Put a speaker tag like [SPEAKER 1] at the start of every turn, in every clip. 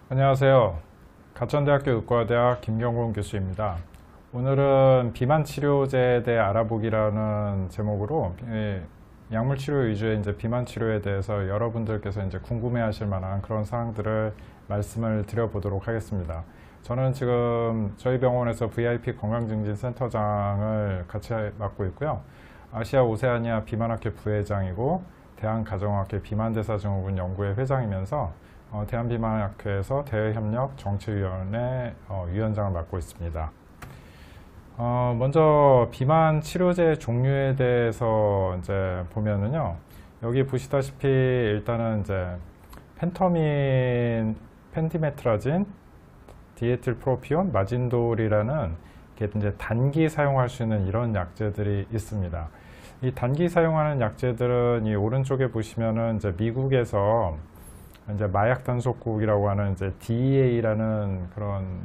[SPEAKER 1] 안녕하세요. 가천대학교 의과대학 김경곤 교수입니다. 오늘은 비만 치료제에 대해 알아보기라는 제목으로 약물 치료 위주의 비만 치료에 대해서 여러분들께서 궁금해하실 만한 그런 사항들을 말씀을 드려보도록 하겠습니다. 저는 지금 저희 병원에서 VIP 건강증진센터장을 같이 맡고 있고요. 아시아 오세아니아 비만학회 부회장이고 대한가정학회 비만대사증후군 연구회 회장이면서 대한비만학회에서 대외협력 정치위원회 위원장을 맡고 있습니다. 먼저 비만 치료제 종류에 대해서 보면은요, 여기 보시다시피 일단은 펜터민, 펜디메트라진, 디에틸프로피온, 마진돌이라는 단기 사용할 수 있는 이런 약제들이 있습니다. 이 단기 사용하는 약제들은 이 오른쪽에 보시면은 미국에서 마약 단속국이라고 하는 DEA라는 그런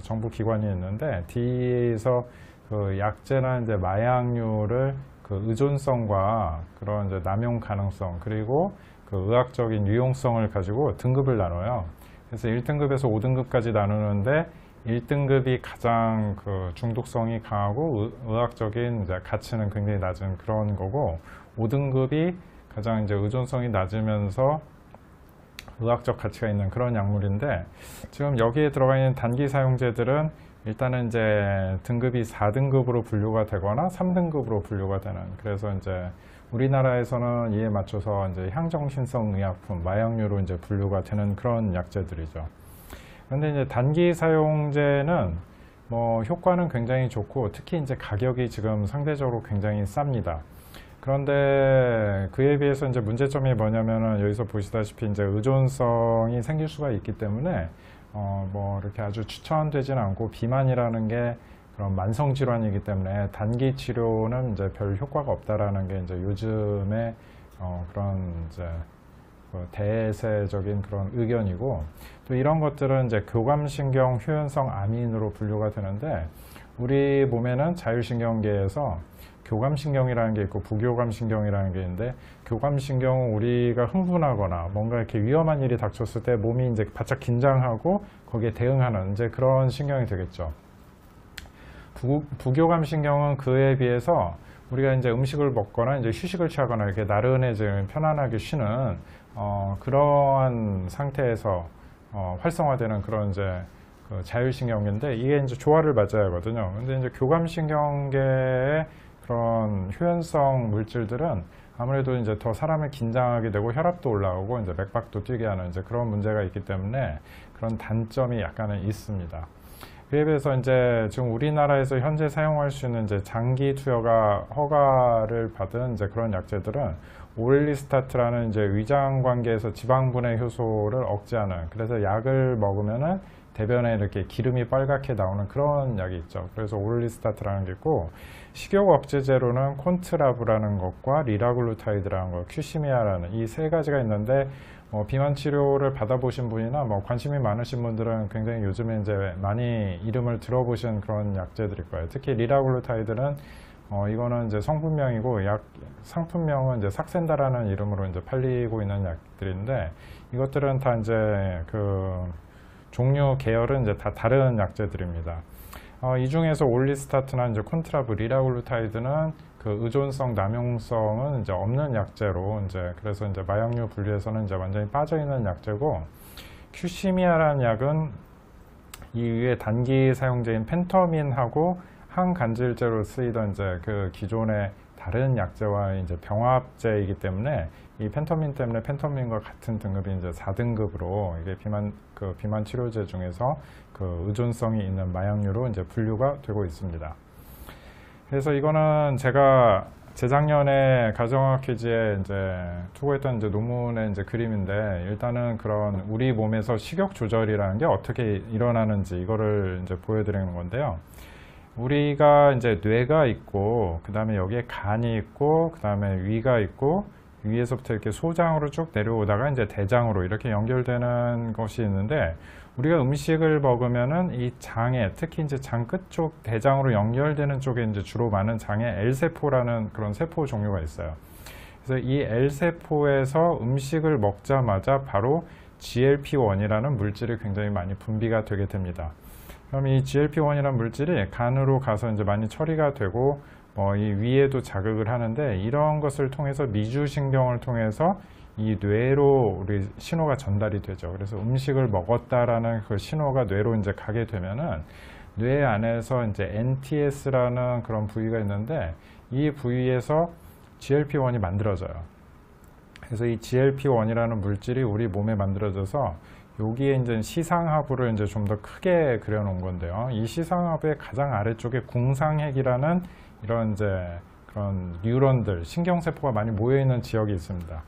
[SPEAKER 1] 정부 기관이 있는데, DEA에서 그 약제나 마약류를 그 의존성과 그런 남용 가능성, 그리고 그 의학적인 유용성을 가지고 등급을 나눠요. 그래서 1등급에서 5등급까지 나누는데 1등급이 가장 그 중독성이 강하고 의학적인 가치는 굉장히 낮은 그런 거고, 5등급이 가장 의존성이 낮으면서 의학적 가치가 있는 그런 약물인데, 지금 여기에 들어가 있는 단기 사용제들은 일단은 등급이 4등급으로 분류가 되거나 3등급으로 분류가 되는, 그래서 우리나라에서는 이에 맞춰서 향정신성 의약품, 마약류로 분류가 되는 그런 약제들이죠. 그런데 단기 사용제는 뭐 효과는 굉장히 좋고, 특히 가격이 지금 상대적으로 굉장히 쌉니다. 그런데 그에 비해서 문제점이 뭐냐면은, 여기서 보시다시피 의존성이 생길 수가 있기 때문에 뭐 이렇게 아주 추천되지는 않고, 비만이라는 게 그런 만성 질환이기 때문에 단기 치료는 별 효과가 없다라는 게 요즘에 그런 대세적인 그런 의견이고, 또 이런 것들은 교감신경 효연성 아민으로 분류가 되는데, 우리 몸에는 자율신경계에서 교감신경이라는 게 있고 부교감신경이라는 게 있는데, 교감신경은 우리가 흥분하거나 뭔가 이렇게 위험한 일이 닥쳤을 때 몸이 바짝 긴장하고 거기에 대응하는 그런 신경이 되겠죠. 부교감신경은 그에 비해서 우리가 음식을 먹거나 휴식을 취하거나 이렇게 나른해지는, 편안하게 쉬는 그러한 상태에서 활성화되는 그런 그 자율신경인데, 이게 조화를 맞아야 하거든요. 근데 교감신경계의 그런 효연성 물질들은 아무래도 더 사람을 긴장하게 되고 혈압도 올라오고 맥박도 뛰게 하는 그런 문제가 있기 때문에 그런 단점이 약간은 있습니다. 그에 비해서 지금 우리나라에서 현재 사용할 수 있는 장기 투여가 허가를 받은 그런 약제들은 오렐리스타트라는 위장 관계에서 지방분해 효소를 억제하는, 그래서 약을 먹으면은 대변에 이렇게 기름이 빨갛게 나오는 그런 약이 있죠. 그래서 오렐리스타트라는 게 있고, 식욕 억제제로는 콘트라브라는 것과 리라글루타이드라는 것, 큐시미아라는 이 세 가지가 있는데, 비만 치료를 받아보신 분이나 관심이 많으신 분들은 굉장히 요즘에 많이 이름을 들어보신 그런 약제들일 거예요. 특히 리라글루타이드는 이거는 성분명이고, 상품명은 삭센다라는 이름으로 팔리고 있는 약들인데, 이것들은 다 그 종류 계열은 다 다른 약제들입니다. 이 중에서 올리스타트나 콘트라브, 리라글루타이드는 그 의존성, 남용성은 없는 약제로, 그래서 마약류 분류에서는 완전히 빠져 있는 약제고, 큐시미아라는 약은 이 위에 단기 사용제인 펜터민하고 항간질제로 쓰이던 그 기존의 다른 약제와 병합제이기 때문에, 이 펜터민 때문에 펜터민과 같은 등급이 4등급으로 이게 비만 치료제 중에서 그 의존성이 있는 마약류로 분류가 되고 있습니다. 그래서 이거는 제가 재작년에 가정학 퀴즈에 투고했던 논문의 그림인데, 일단은 그런 우리 몸에서 식욕 조절이라는 게 어떻게 일어나는지 이거를 보여드리는 건데요. 우리가 뇌가 있고, 그 다음에 여기에 간이 있고, 그 다음에 위가 있고, 위에서부터 이렇게 소장으로 쭉 내려오다가 대장으로 이렇게 연결되는 것이 있는데, 우리가 음식을 먹으면은 이 장에, 특히 장 끝쪽 대장으로 연결되는 쪽에 주로 많은 장에 L세포라는 그런 세포 종류가 있어요. 그래서 이 L세포에서 음식을 먹자마자 바로 GLP-1이라는 물질이 굉장히 많이 분비가 되게 됩니다. 그럼 이 GLP-1이라는 물질이 간으로 가서 이제 많이 처리가 되고 이 위에도 자극을 하는데, 이런 것을 통해서 미주신경을 통해서 이 뇌로 우리 신호가 전달이 되죠. 그래서 음식을 먹었다라는 그 신호가 뇌로 이제 가게 되면은 뇌 안에서 이제 NTS라는 그런 부위가 있는데, 이 부위에서 GLP-1이 만들어져요. 그래서 이 GLP-1이라는 물질이 우리 몸에 만들어져서 여기에 이제 시상하부를 이제 좀 더 크게 그려놓은 건데요. 이 시상하부의 가장 아래쪽에 궁상핵이라는 이런 이제 그런 뉴런들, 신경세포가 많이 모여있는 지역이 있습니다.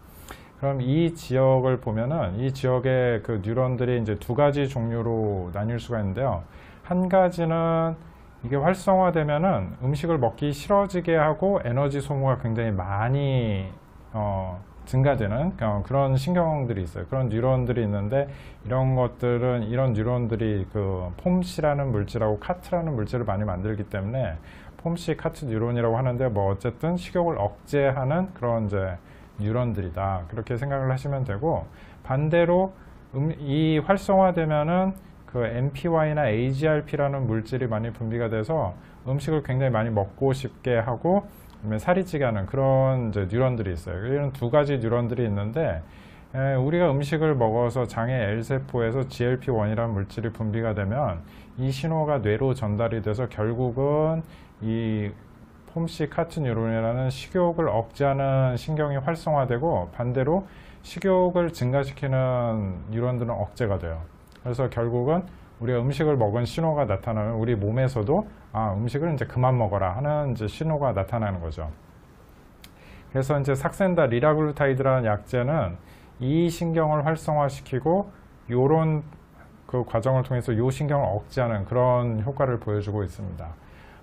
[SPEAKER 1] 그럼 이 지역을 보면은 이 지역의 그 뉴런들이 이제 두 가지 종류로 나뉠 수가 있는데요. 한 가지는 이게 활성화되면은 음식을 먹기 싫어지게 하고 에너지 소모가 굉장히 많이 증가되는 그런 신경들이 있어요. 그런 뉴런들이 있는데, 이런 것들은, 이런 뉴런들이 그 폼씨라는 물질하고 카트라는 물질을 많이 만들기 때문에 폼씨 카트 뉴런이라고 하는데, 뭐 어쨌든 식욕을 억제하는 그런 이제 뉴런들이다, 그렇게 생각을 하시면 되고, 반대로 이 활성화되면은 그 MPY나 AGRP라는 물질이 많이 분비가 돼서 음식을 굉장히 많이 먹고 싶게 하고 살이 찌게 하는 그런 이제 뉴런들이 있어요. 이런 두 가지 뉴런들이 있는데, 우리가 음식을 먹어서 장의 L세포에서 GLP-1이라는 물질이 분비가 되면 이 신호가 뇌로 전달이 돼서 결국은 이 폼씨 카트 뉴런이라는 식욕을 억제하는 신경이 활성화되고, 반대로 식욕을 증가시키는 뉴런들은 억제가 돼요. 그래서 결국은 우리가 음식을 먹은 신호가 나타나면 우리 몸에서도 음식을 이제 그만 먹어라 하는 이제 신호가 나타나는 거죠. 그래서 이제 삭센다 리라글루타이드라는 약제는 이 신경을 활성화시키고 요런 그 과정을 통해서 요 신경을 억제하는 그런 효과를 보여주고 있습니다.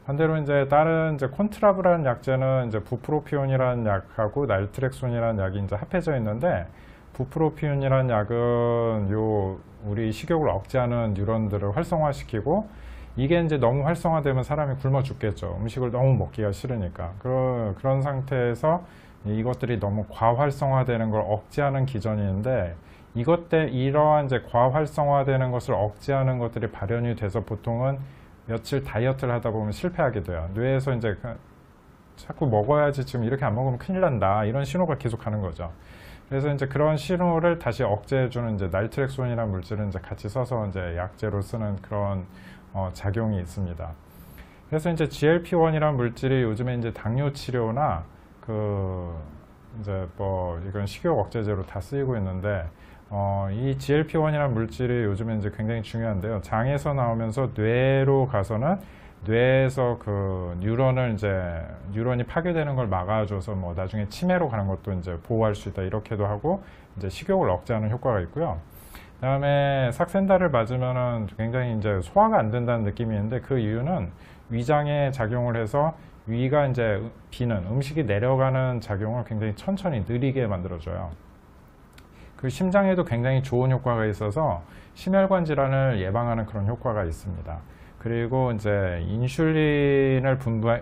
[SPEAKER 1] 반대로 이제 다른 이제 콘트라브라는 약제는 이제 부프로피온이라는 약하고 날트렉손이라는 약이 이제 합해져 있는데, 부프로피온이라는 약은 요 우리 식욕을 억제하는 뉴런들을 활성화시키고, 이게 이제 너무 활성화되면 사람이 굶어 죽겠죠. 음식을 너무 먹기가 싫으니까. 그런 상태에서 이것들이 너무 과활성화되는 걸 억제하는 기전이 있는데, 이러한 이제 과활성화되는 것을 억제하는 것들이 발현이 돼서 보통은 며칠 다이어트를 하다 보면 실패하게 돼요. 뇌에서 이제 자꾸 먹어야지, 지금 이렇게 안 먹으면 큰일 난다, 이런 신호가 계속 가는 거죠. 그래서 이제 그런 신호를 다시 억제해주는 이제 날트렉손이라는 물질은 이제 같이 써서 이제 약제로 쓰는 그런 작용이 있습니다. 그래서 이제 GLP-1이라는 물질이 요즘에 이제 당뇨 치료나 이제 뭐 이건 식욕 억제제로 다 쓰이고 있는데, 이 GLP-1이라는 물질이 요즘에 이제 굉장히 중요한데요. 장에서 나오면서 뇌로 가서는 뇌에서 그 뉴런이 파괴되는 걸 막아줘서 뭐 나중에 치매로 가는 것도 이제 보호할 수 있다, 이렇게도 하고 이제 식욕을 억제하는 효과가 있고요. 그다음에 삭센다를 맞으면은 굉장히 이제 소화가 안 된다는 느낌이 있는데, 그 이유는 위장에 작용을 해서 위가 이제 비는 음식이 내려가는 작용을 굉장히 천천히 느리게 만들어줘요. 그 심장에도 굉장히 좋은 효과가 있어서 심혈관 질환을 예방하는 그런 효과가 있습니다. 그리고 이제 인슐린을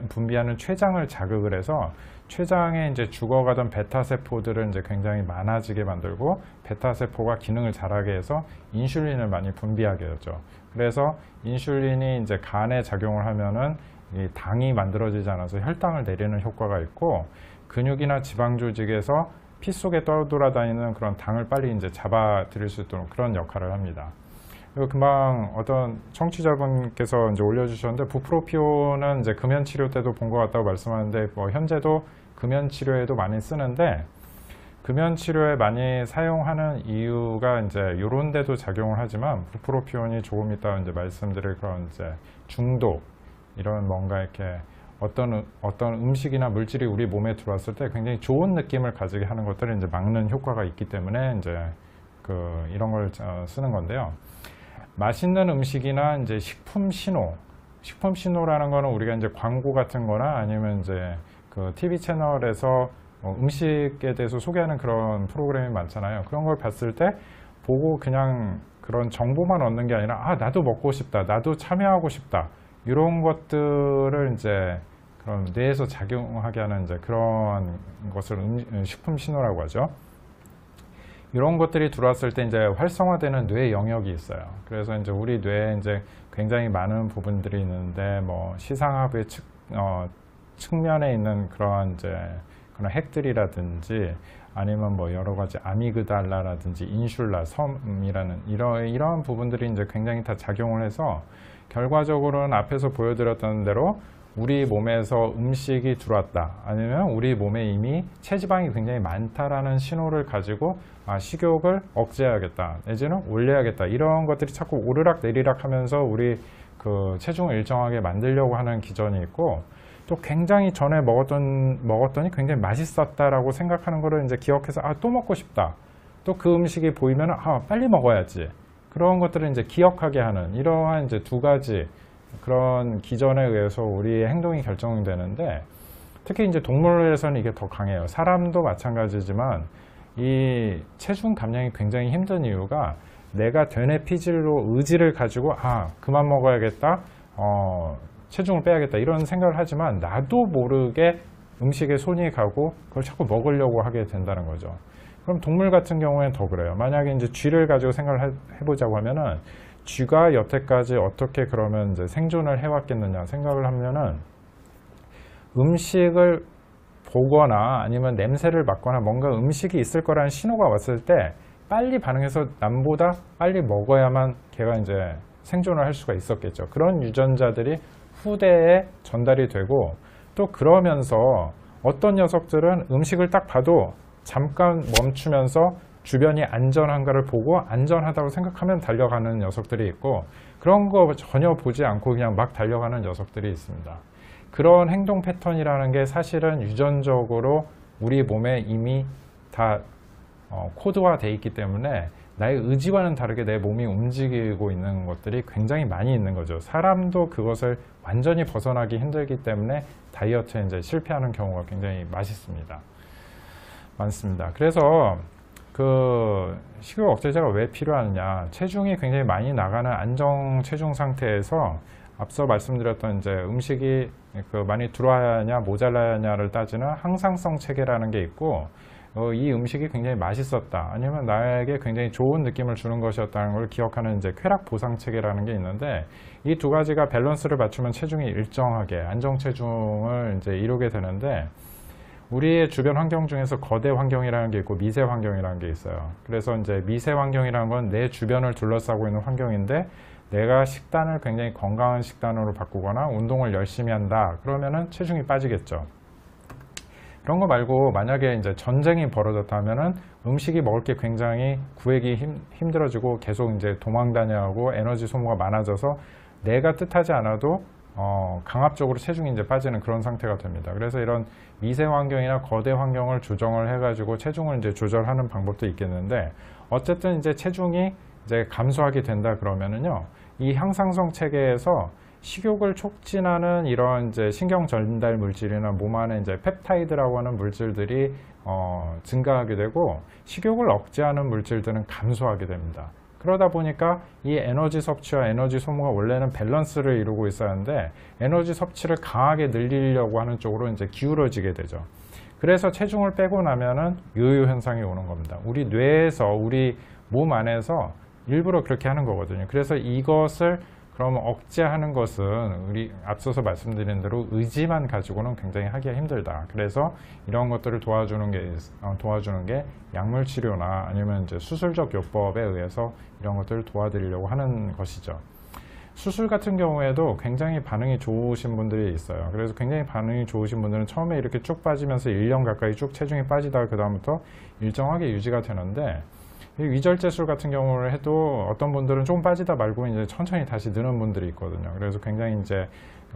[SPEAKER 1] 분비하는 췌장을 자극을 해서 췌장에 이제 죽어가던 베타 세포들을 이제 굉장히 많아지게 만들고, 베타 세포가 기능을 잘하게 해서 인슐린을 많이 분비하게 되죠. 그래서 인슐린이 이제 간에 작용을 하면은 이 당이 만들어지지 않아서 혈당을 내리는 효과가 있고, 근육이나 지방 조직에서 피 속에 떠돌아다니는 그런 당을 빨리 이제 잡아들일 수 있도록 그런 역할을 합니다. 그리고 금방 어떤 청취자분께서 이제 올려주셨는데, 부프로피온은 이제 금연 치료 때도 본 것 같다고 말씀하는데, 뭐 현재도 금연 치료에도 많이 쓰는데, 금연 치료에 많이 사용하는 이유가 이제 요런 데도 작용을 하지만, 부프로피온이 조금 이따 이제 말씀드릴 그런 이제 중독, 이런 뭔가 이렇게 어떤 음식이나 물질이 우리 몸에 들어왔을 때 굉장히 좋은 느낌을 가지게 하는 것들을 이제 막는 효과가 있기 때문에 이제 이런 걸 쓰는 건데요. 맛있는 음식이나 이제 식품 신호라는 거는 우리가 이제 광고 같은 거나 아니면 이제 그 TV 채널에서 음식에 대해서 소개하는 그런 프로그램이 많잖아요. 그런 걸 봤을 때 보고 그냥 그런 정보만 얻는 게 아니라, 나도 먹고 싶다, 나도 참여하고 싶다, 이런 것들을 이제 그런 뇌에서 작용하게 하는 이제 그런 것을 식품 신호라고 하죠. 이런 것들이 들어왔을 때 이제 활성화되는 뇌 영역이 있어요. 그래서 이제 우리 뇌에 이제 굉장히 많은 부분들이 있는데 뭐 시상하부의 측면에 있는 그러한 이제 그런 핵들이라든지 아니면 뭐 여러 가지 아미그달라라든지 인슐라, 섬이라는 이러한 부분들이 이제 굉장히 다 작용을 해서 결과적으로는 앞에서 보여드렸던 대로 우리 몸에서 음식이 들어왔다 아니면 우리 몸에 이미 체지방이 굉장히 많다라는 신호를 가지고 식욕을 억제해야겠다 내지는 올려야겠다 이런 것들이 자꾸 오르락 내리락 하면서 우리 그 체중을 일정하게 만들려고 하는 기전이 있고 또 굉장히 전에 먹었더니 굉장히 맛있었다라고 생각하는 거를 이제 기억해서 또 먹고 싶다 또 그 음식이 보이면 빨리 먹어야지 그런 것들을 이제 기억하게 하는 이러한 이제 두 가지 그런 기전에 의해서 우리의 행동이 결정되는데 특히 이제 동물에서는 이게 더 강해요. 사람도 마찬가지지만 이 체중 감량이 굉장히 힘든 이유가 내가 되뇌 피질로 의지를 가지고 그만 먹어야겠다 체중을 빼야겠다 이런 생각을 하지만 나도 모르게 음식에 손이 가고 그걸 자꾸 먹으려고 하게 된다는 거죠. 그럼 동물 같은 경우에는 더 그래요. 만약에 이제 쥐를 가지고 생각을 해보자고 하면은 쥐가 여태까지 어떻게 그러면 이제 생존을 해왔겠느냐 생각을 하면은 음식을 보거나 아니면 냄새를 맡거나 뭔가 음식이 있을 거라는 신호가 왔을 때 빨리 반응해서 남보다 빨리 먹어야만 걔가 이제 생존을 할 수가 있었겠죠. 그런 유전자들이 후대에 전달이 되고 또 그러면서 어떤 녀석들은 음식을 딱 봐도 잠깐 멈추면서 주변이 안전한가를 보고 안전하다고 생각하면 달려가는 녀석들이 있고 그런 거 전혀 보지 않고 그냥 막 달려가는 녀석들이 있습니다. 그런 행동 패턴이라는 게 사실은 유전적으로 우리 몸에 이미 다 코드화되어 있기 때문에 나의 의지와는 다르게 내 몸이 움직이고 있는 것들이 굉장히 많이 있는 거죠. 사람도 그것을 완전히 벗어나기 힘들기 때문에 다이어트에 이제 실패하는 경우가 굉장히 많습니다. 그래서 그 식욕 억제제가 왜 필요하느냐 체중이 굉장히 많이 나가는 안정 체중 상태에서 앞서 말씀드렸던 이제 음식이 그 많이 들어와야 하냐 모자라야 하냐를 따지는 항상성 체계라는 게 있고 이 음식이 굉장히 맛있었다 아니면 나에게 굉장히 좋은 느낌을 주는 것이었다는 걸 기억하는 이제 쾌락 보상 체계라는 게 있는데 이 두 가지가 밸런스를 맞추면 체중이 일정하게 안정 체중을 이제 이루게 되는데 우리의 주변 환경 중에서 거대 환경이라는 게 있고 미세 환경이라는 게 있어요. 그래서 이제 미세 환경이라는 건 내 주변을 둘러싸고 있는 환경인데 내가 식단을 굉장히 건강한 식단으로 바꾸거나 운동을 열심히 한다. 그러면은 체중이 빠지겠죠. 그런 거 말고 만약에 이제 전쟁이 벌어졌다면은 음식이 먹을 게 굉장히 구하기 힘들어지고 계속 이제 도망 다녀하고 에너지 소모가 많아져서 내가 뜻하지 않아도 강압적으로 체중이 이제 빠지는 그런 상태가 됩니다. 그래서 이런 미세 환경이나 거대 환경을 조정을 해가지고 체중을 이제 조절하는 방법도 있겠는데 어쨌든 이제 체중이 이제 감소하게 된다 그러면은요 이 향상성 체계에서 식욕을 촉진하는 이런 이제 신경 전달 물질이나 몸 안에 이제 펩타이드라고 하는 물질들이 증가하게 되고 식욕을 억제하는 물질들은 감소하게 됩니다. 그러다 보니까 이 에너지 섭취와 에너지 소모가 원래는 밸런스를 이루고 있었는데 에너지 섭취를 강하게 늘리려고 하는 쪽으로 이제 기울어지게 되죠. 그래서 체중을 빼고 나면은 요요 현상이 오는 겁니다. 우리 뇌에서 우리 몸 안에서 일부러 그렇게 하는 거거든요. 그래서 이것을 그러면 억제하는 것은 우리 앞서서 말씀드린 대로 의지만 가지고는 굉장히 하기가 힘들다. 그래서 이런 것들을 도와주는 게 약물 치료나 아니면 이제 수술적 요법에 의해서 이런 것들을 도와드리려고 하는 것이죠. 수술 같은 경우에도 굉장히 반응이 좋으신 분들이 있어요. 그래서 굉장히 반응이 좋으신 분들은 처음에 이렇게 쭉 빠지면서 1년 가까이 쭉 체중이 빠지다가 그 다음부터 일정하게 유지가 되는데 위절제술 같은 경우를 해도 어떤 분들은 좀 빠지다 말고 이제 천천히 다시 느는 분들이 있거든요. 그래서 굉장히 이제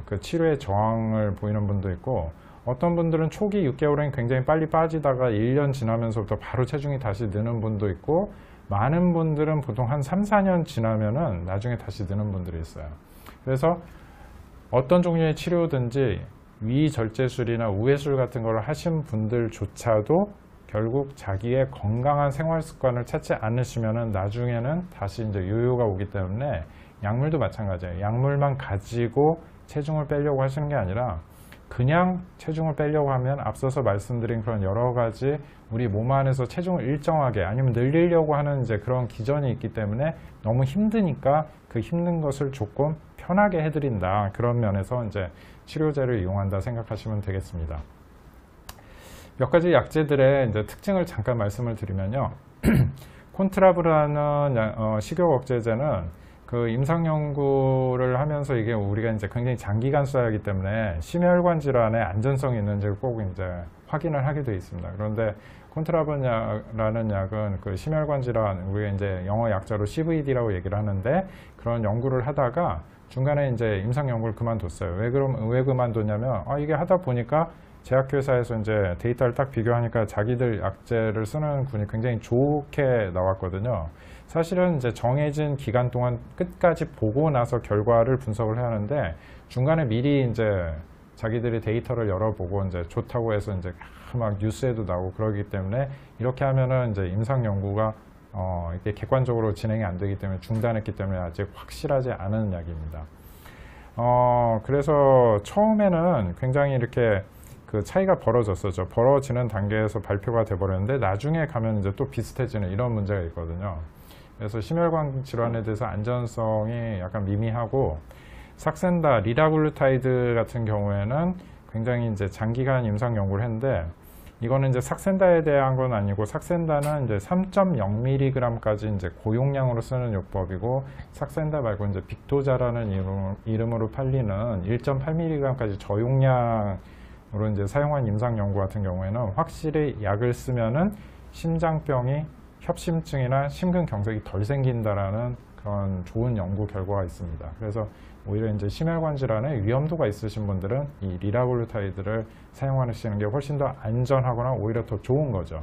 [SPEAKER 1] 그 치료에 저항을 보이는 분도 있고 어떤 분들은 초기 6개월엔 굉장히 빨리 빠지다가 1년 지나면서부터 바로 체중이 다시 느는 분도 있고 많은 분들은 보통 한 3, 4년 지나면은 나중에 다시 느는 분들이 있어요. 그래서 어떤 종류의 치료든지 위절제술이나 우회술 같은 걸 하신 분들조차도 결국 자기의 건강한 생활 습관을 찾지 않으시면은 나중에는 다시 이제 요요가 오기 때문에 약물도 마찬가지예요. 약물만 가지고 체중을 빼려고 하시는 게 아니라 그냥 체중을 빼려고 하면 앞서서 말씀드린 그런 여러 가지 우리 몸 안에서 체중을 일정하게 아니면 늘리려고 하는 이제 그런 기전이 있기 때문에 너무 힘드니까 그 힘든 것을 조금 편하게 해드린다. 그런 면에서 이제 치료제를 이용한다 생각하시면 되겠습니다. 몇 가지 약제들의 이제 특징을 잠깐 말씀을 드리면요. 콘트라브라는 식욕 억제제는 그 임상 연구를 하면서 이게 우리가 이제 굉장히 장기간 써야 하기 때문에 심혈관 질환의 안전성이 있는지 꼭 이제 확인을 하게 되어 있습니다. 그런데 콘트라브라는 약은 그 심혈관 질환, 우리가 이제 영어 약자로 CVD라고 얘기를 하는데 그런 연구를 하다가 중간에 이제 임상 연구를 그만뒀어요. 왜 그만뒀냐면 이게 하다 보니까 제약회사에서 이제 데이터를 딱 비교하니까 자기들 약제를 쓰는 군이 굉장히 좋게 나왔거든요. 사실은 이제 정해진 기간 동안 끝까지 보고 나서 결과를 분석을 해야 하는데 중간에 미리 이제 자기들이 데이터를 열어보고 이제 좋다고 해서 이제 막 뉴스에도 나오고 그러기 때문에 이렇게 하면은 이제 임상 연구가 이게 객관적으로 진행이 안 되기 때문에 중단했기 때문에 아직 확실하지 않은 약입니다. 그래서 처음에는 굉장히 이렇게 그 차이가 벌어졌었죠. 벌어지는 단계에서 발표가 돼버렸는데 나중에 가면 이제 또 비슷해지는 이런 문제가 있거든요. 그래서 심혈관 질환에 대해서 안전성이 약간 미미하고 삭센다, 리라글루타이드 같은 경우에는 굉장히 이제 장기간 임상 연구를 했는데 이거는 이제 삭센다에 대한 건 아니고 삭센다는 이제 3.0mg까지 이제 고용량으로 쓰는 요법이고 삭센다 말고 이제 빅토자라는 이름으로 팔리는 1.8mg까지 저용량으로 이제 사용한 임상 연구 같은 경우에는 확실히 약을 쓰면은 심장병이 협심증이나 심근경색이 덜 생긴다라는 그런 좋은 연구 결과가 있습니다. 그래서 오히려 이제 심혈관 질환에 위험도가 있으신 분들은 이 리라글루타이드를 사용하시는 게 훨씬 더 안전하거나 오히려 더 좋은 거죠.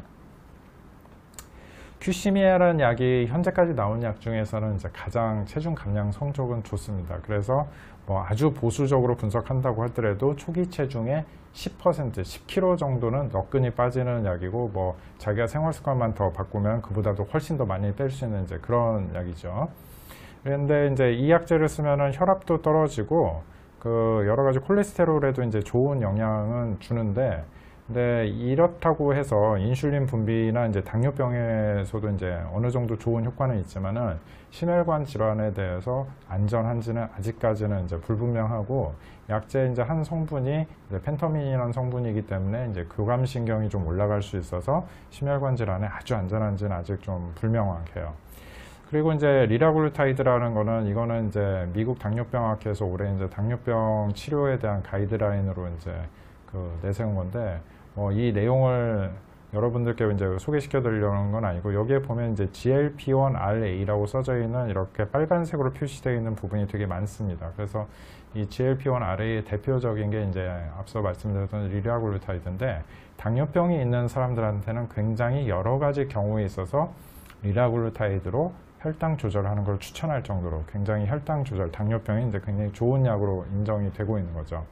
[SPEAKER 1] 큐시미아라는 약이 현재까지 나온 약 중에서는 이제 가장 체중 감량 성적은 좋습니다. 그래서 뭐 아주 보수적으로 분석한다고 하더라도 초기 체중의 10%, 10kg 정도는 너끈히 빠지는 약이고 뭐 자기가 생활 습관만 더 바꾸면 그보다도 훨씬 더 많이 뺄 수 있는 이제 그런 약이죠. 그런데 이제 이 약제를 쓰면은 혈압도 떨어지고 그 여러 가지 콜레스테롤에도 이제 좋은 영향은 주는데 근데 이렇다고 해서 인슐린 분비나 이제 당뇨병에서도 이제 어느 정도 좋은 효과는 있지만은 심혈관 질환에 대해서 안전한지는 아직까지는 이제 불분명하고 약제 이제 한 성분이 이제 펜터민이라는 성분이기 때문에 이제 교감신경이 좀 올라갈 수 있어서 심혈관 질환에 아주 안전한지는 아직 좀 불명확해요. 그리고 이제 리라글루타이드라는 거는 이거는 이제 미국 당뇨병학회에서 올해 이제 당뇨병 치료에 대한 가이드라인으로 이제 그 내세운 건데 이 내용을 여러분들께 이제 소개시켜 드리려는 건 아니고 여기에 보면 이제 GLP-1RA라고 써져 있는 이렇게 빨간색으로 표시되어 있는 부분이 되게 많습니다. 그래서 이 GLP-1RA의 대표적인 게 이제 앞서 말씀드렸던 리라글루타이드인데 당뇨병이 있는 사람들한테는 굉장히 여러 가지 경우에 있어서 리라글루타이드로 혈당 조절하는 걸 추천할 정도로 굉장히 혈당 조절, 당뇨병이 이제 굉장히 좋은 약으로 인정이 되고 있는 거죠.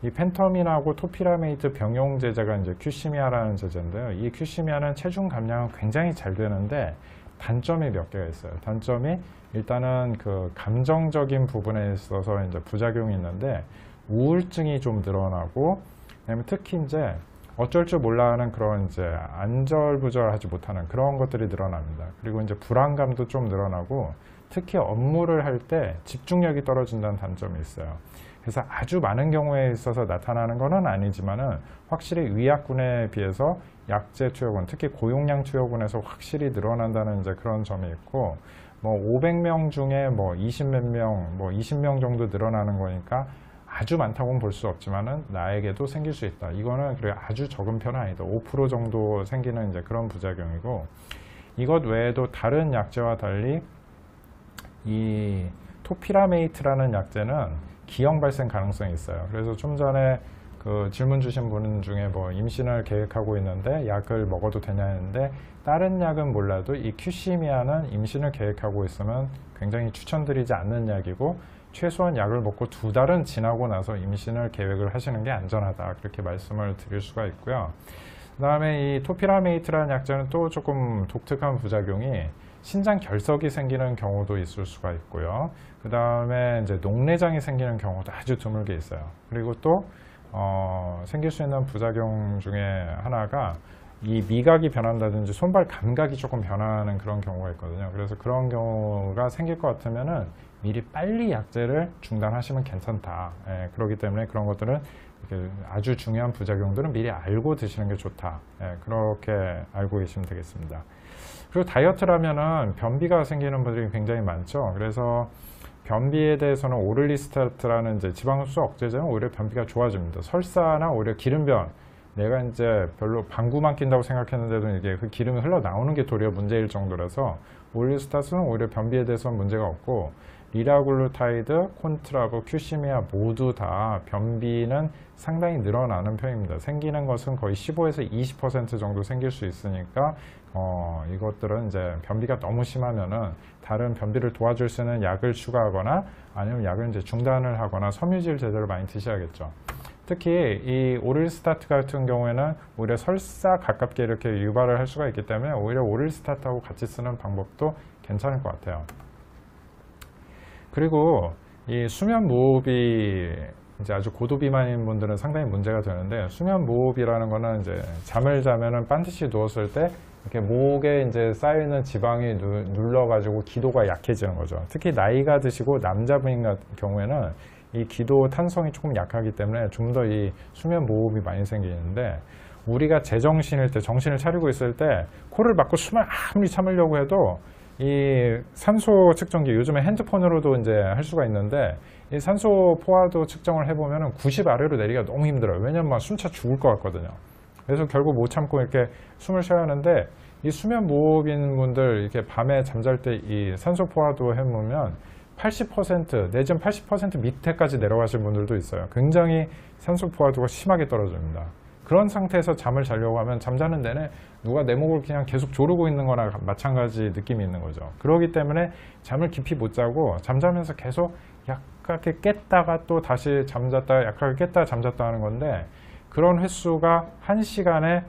[SPEAKER 1] 이 펜터민하고 토피라메이트 병용 제제가 이제 큐시미아라는 제제인데요. 이 큐시미아는 체중 감량은 굉장히 잘 되는데 단점이 몇 개가 있어요. 단점이 일단은 그 감정적인 부분에 있어서 이제 부작용이 있는데 우울증이 좀 늘어나고 그다음에 특히 이제 어쩔 줄 몰라 하는 그런 이제 안절부절하지 못하는 그런 것들이 늘어납니다. 그리고 이제 불안감도 좀 늘어나고 특히 업무를 할 때 집중력이 떨어진다는 단점이 있어요. 그래서 아주 많은 경우에 있어서 나타나는 것은 아니지만은 확실히 위약군에 비해서 약제 투여군, 특히 고용량 투여군에서 확실히 늘어난다는 이제 그런 점이 있고, 뭐 500명 중에 뭐 20몇 명, 뭐 20명 정도 늘어나는 거니까 아주 많다고는 볼 수 없지만은 나에게도 생길 수 있다. 이거는 그래 아주 적은 편은 아니다. 5% 정도 생기는 이제 그런 부작용이고, 이것 외에도 다른 약제와 달리 이 토피라메이트라는 약제는 기형 발생 가능성이 있어요. 그래서 좀 전에 그 질문 주신 분 중에 뭐 임신을 계획하고 있는데 약을 먹어도 되냐 했는데 다른 약은 몰라도 이 큐시미아는 임신을 계획하고 있으면 굉장히 추천드리지 않는 약이고 최소한 약을 먹고 2달은 지나고 나서 임신을 계획을 하시는 게 안전하다. 그렇게 말씀을 드릴 수가 있고요. 그 다음에 이 토피라메이트라는 약제는 또 조금 독특한 부작용이 신장 결석이 생기는 경우도 있을 수가 있고요. 그 다음에 이제 녹내장이 생기는 경우도 아주 드물게 있어요. 그리고 또 생길 수 있는 부작용 중에 하나가 이 미각이 변한다든지 손발 감각이 조금 변하는 그런 경우가 있거든요. 그래서 그런 경우가 생길 것 같으면은 미리 빨리 약제를 중단하시면 괜찮다. 예, 그렇기 때문에 그런 것들은 아주 중요한 부작용들은 미리 알고 드시는 게 좋다. 예, 그렇게 알고 계시면 되겠습니다. 그리고 다이어트라면은 변비가 생기는 분들이 굉장히 많죠. 그래서 변비에 대해서는 오를리스타트라는 이제 지방 흡수 억제제는 오히려 변비가 좋아집니다. 설사나 오히려 기름변, 내가 이제 별로 방구만 낀다고 생각했는데도 이게 그 기름이 흘러나오는 게 도리어 문제일 정도라서 오를리스타트는 오히려 변비에 대해서는 문제가 없고, 리라글루타이드, 콘트라브, 큐시미아 모두 다 변비는 상당히 늘어나는 편입니다. 생기는 것은 거의 15에서 20% 정도 생길 수 있으니까 이것들은 이제 변비가 너무 심하면은 다른 변비를 도와줄 수 있는 약을 추가하거나 아니면 약을 이제 중단을 하거나 섬유질 제대로 많이 드셔야겠죠. 특히 이 오릴스타트 같은 경우에는 오히려 설사 가깝게 이렇게 유발을 할 수가 있기 때문에 오히려 오릴스타트하고 같이 쓰는 방법도 괜찮을 것 같아요. 그리고 이 수면 무호흡이 이제 아주 고도 비만인 분들은 상당히 문제가 되는데, 수면 무호흡이라는 거는 이제 잠을 자면은 반드시 누웠을 때 이렇게 목에 이제 쌓여있는 지방이 눌러가지고 기도가 약해지는 거죠. 특히 나이가 드시고 남자분인 경우에는 이 기도 탄성이 조금 약하기 때문에 좀 더 이 수면 무호흡이 많이 생기는데, 우리가 제정신일 때, 정신을 차리고 있을 때 코를 막고 숨을 아무리 참으려고 해도 이 산소 측정기, 요즘에 핸드폰으로도 이제 할 수가 있는데, 이 산소 포화도 측정을 해보면 90 아래로 내리기가 너무 힘들어요. 왜냐면 숨차 죽을 것 같거든요. 그래서 결국 못 참고 이렇게 숨을 쉬어야 하는데, 이 수면 무호흡인 분들 이렇게 밤에 잠잘 때 이 산소 포화도 해보면 80% 내지는 80% 밑에까지 내려가신 분들도 있어요. 굉장히 산소 포화도가 심하게 떨어집니다. 그런 상태에서 잠을 자려고 하면 잠자는 내내 누가 내 목을 그냥 계속 조르고 있는 거나 마찬가지 느낌이 있는 거죠. 그렇기 때문에 잠을 깊이 못 자고 잠자면서 계속 약하게 깼다가 또 다시 잠잤다가 약하게 깼다가 잠잤다 하는 건데, 그런 횟수가 1시간에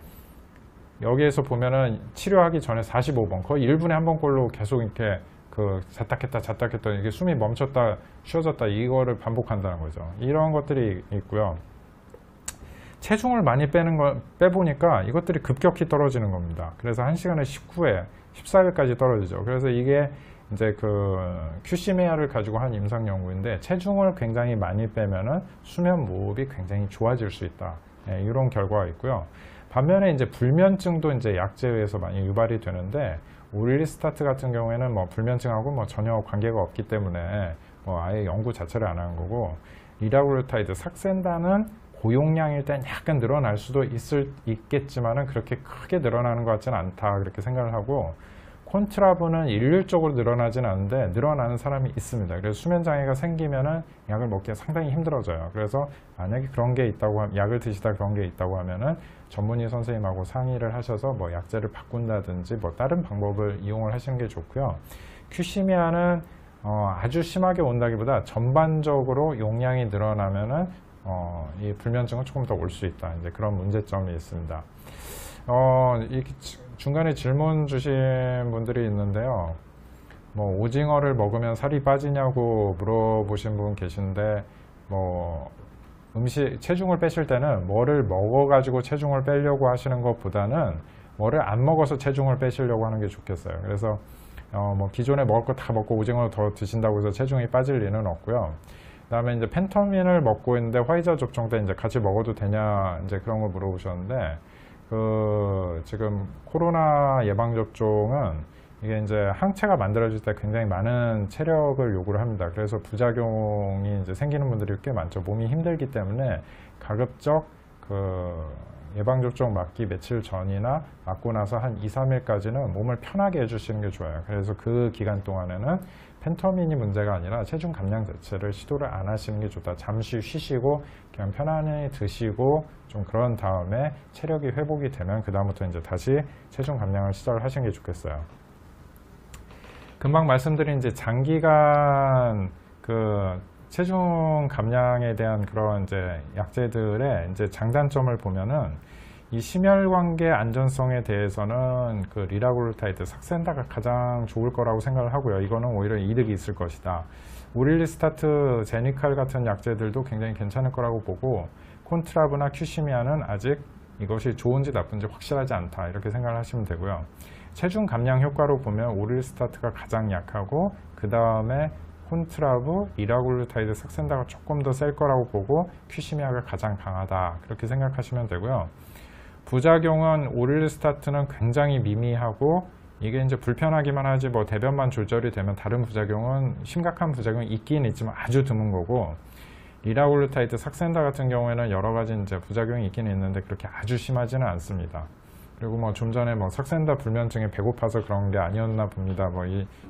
[SPEAKER 1] 여기에서 보면은 치료하기 전에 45번, 거의 1분에 한 번꼴로 계속 이렇게 잤다 깼다 잤다 깼다, 이게 숨이 멈췄다 쉬어졌다 이거를 반복한다는 거죠. 이런 것들이 있고요. 체중을 많이 빼보니까 이것들이 급격히 떨어지는 겁니다. 그래서 1시간에 19회, 14회까지 떨어지죠. 그래서 이게 이제 큐시미아를 가지고 한 임상 연구인데, 체중을 굉장히 많이 빼면은 수면 무호흡이 굉장히 좋아질 수 있다. 네, 이런 결과가 있고요. 반면에 이제 불면증도 이제 약제에 의해서 많이 유발이 되는데, 오릴리스타트 같은 경우에는 뭐 불면증하고 뭐 전혀 관계가 없기 때문에 뭐 아예 연구 자체를 안 하는 거고, 리라글루타이드, 삭센다는 고용량일 땐 약간 늘어날 수도 있겠지만은 그렇게 크게 늘어나는 것 같지는 않다, 그렇게 생각을 하고, 콘트라브는 일률적으로 늘어나진 않는데 늘어나는 사람이 있습니다. 그래서 수면장애가 생기면은 약을 먹기가 상당히 힘들어져요. 그래서 만약에 그런 게 있다고 약을 드시다 그런 게 있다고 하면은 전문의 선생님하고 상의를 하셔서 뭐 약제를 바꾼다든지 뭐 다른 방법을 이용을 하시는 게 좋고요. 큐시미아는 아주 심하게 온다기보다 전반적으로 용량이 늘어나면은 이 불면증은 조금 더 올 수 있다. 이제 그런 문제점이 있습니다. 중간에 질문 주신 분들이 있는데요. 뭐 오징어를 먹으면 살이 빠지냐고 물어보신 분 계신데, 뭐 체중을 빼실 때는 뭐를 먹어가지고 체중을 빼려고 하시는 것보다는 뭐를 안 먹어서 체중을 빼시려고 하는 게 좋겠어요. 그래서 뭐 기존에 먹을 거 다 먹고 오징어 더 드신다고 해서 체중이 빠질 리는 없고요. 그다음에 이제 펜터민을 먹고 있는데 화이자 접종 때 이제 같이 먹어도 되냐, 이제 그런 걸 물어보셨는데, 지금 코로나 예방 접종은 이게 이제 항체가 만들어질 때 굉장히 많은 체력을 요구를 합니다. 그래서 부작용이 이제 생기는 분들이 꽤 많죠. 몸이 힘들기 때문에 가급적 예방 접종 맞기 며칠 전이나 맞고 나서 한 2, 3일까지는 몸을 편하게 해주시는 게 좋아요. 그래서 그 기간 동안에는 펜터민이 문제가 아니라 체중 감량 자체를 시도를 안 하시는 게 좋다. 잠시 쉬시고 그냥 편안히 드시고 좀 그런 다음에 체력이 회복이 되면 그 다음부터 이제 다시 체중 감량을 시작을 하시는 게 좋겠어요. 금방 말씀드린 이제 장기간 체중 감량에 대한 그런 이제 약제들의 이제 장단점을 보면은, 이 심혈관계 안전성에 대해서는 리라글루타이드, 삭센다가 가장 좋을 거라고 생각을 하고요. 이거는 오히려 이득이 있을 것이다. 오릴리스타트, 제니칼 같은 약제들도 굉장히 괜찮을 거라고 보고, 콘트라브나 큐시미아는 아직 이것이 좋은지 나쁜지 확실하지 않다 이렇게 생각을 하시면 되고요. 체중 감량 효과로 보면 오릴스타트가 가장 약하고 그 다음에 콘트라브, 리라글루타이드, 삭센다가 조금 더 셀 거라고 보고 큐시미아가 가장 강하다 그렇게 생각하시면 되고요. 부작용은 오릴스타트는 굉장히 미미하고 이게 이제 불편하기만 하지 뭐 대변만 조절이 되면 다른 부작용은 심각한 부작용이 있긴 있지만 아주 드문 거고, 리라글루타이드, 삭센다 같은 경우에는 여러 가지 이제 부작용이 있긴 있는데 그렇게 아주 심하지는 않습니다. 그리고 뭐 좀 전에 뭐 삭센다 불면증이 배고파서 그런 게 아니었나 봅니다. 뭐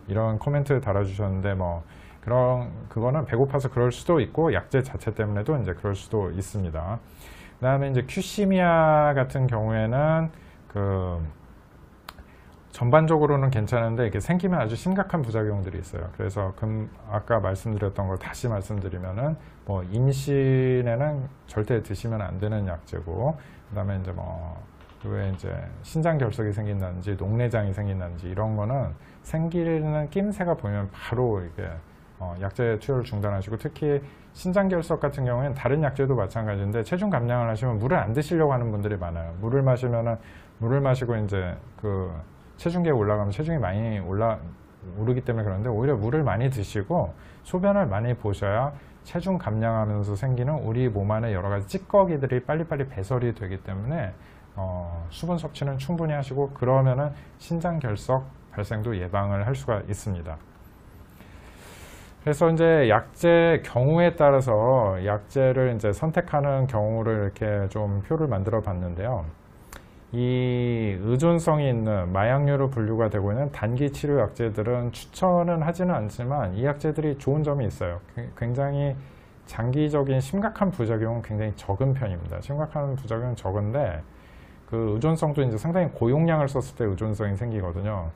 [SPEAKER 1] 이런 코멘트 달아주셨는데 뭐 그거는 배고파서 그럴 수도 있고 약제 자체 때문에도 이제 그럴 수도 있습니다. 그 다음에 이제 큐시미아 같은 경우에는 전반적으로는 괜찮은데 이게 생기면 아주 심각한 부작용들이 있어요. 그래서 아까 말씀드렸던 걸 다시 말씀드리면은 뭐 임신에는 절대 드시면 안 되는 약제고, 그다음에 이제 뭐 왜 이제 신장 결석이 생긴다든지 녹내장이 생긴다든지 이런 거는 생기는 낌새가 보이면 바로 이게 약제 투여를 중단하시고, 특히 신장 결석 같은 경우에는 다른 약제도 마찬가지인데 체중 감량을 하시면 물을 안 드시려고 하는 분들이 많아요. 물을 마시고 이제 체중계가 올라가면 체중이 많이 오르기 때문에 그런데, 오히려 물을 많이 드시고 소변을 많이 보셔야 체중 감량하면서 생기는 우리 몸 안에 여러 가지 찌꺼기들이 빨리빨리 배설이 되기 때문에 수분 섭취는 충분히 하시고, 그러면은 신장 결석 발생도 예방을 할 수가 있습니다. 그래서 이제 약제 경우에 따라서 약제를 이제 선택하는 경우를 이렇게 좀 표를 만들어 봤는데요. 이 의존성이 있는 마약류로 분류가 되고 있는 단기 치료 약제들은 추천은 하지는 않지만 이 약제들이 좋은 점이 있어요. 굉장히 장기적인 심각한 부작용은 굉장히 적은 편입니다. 심각한 부작용은 적은데 그 의존성도 이제 상당히 고용량을 썼을 때 의존성이 생기거든요.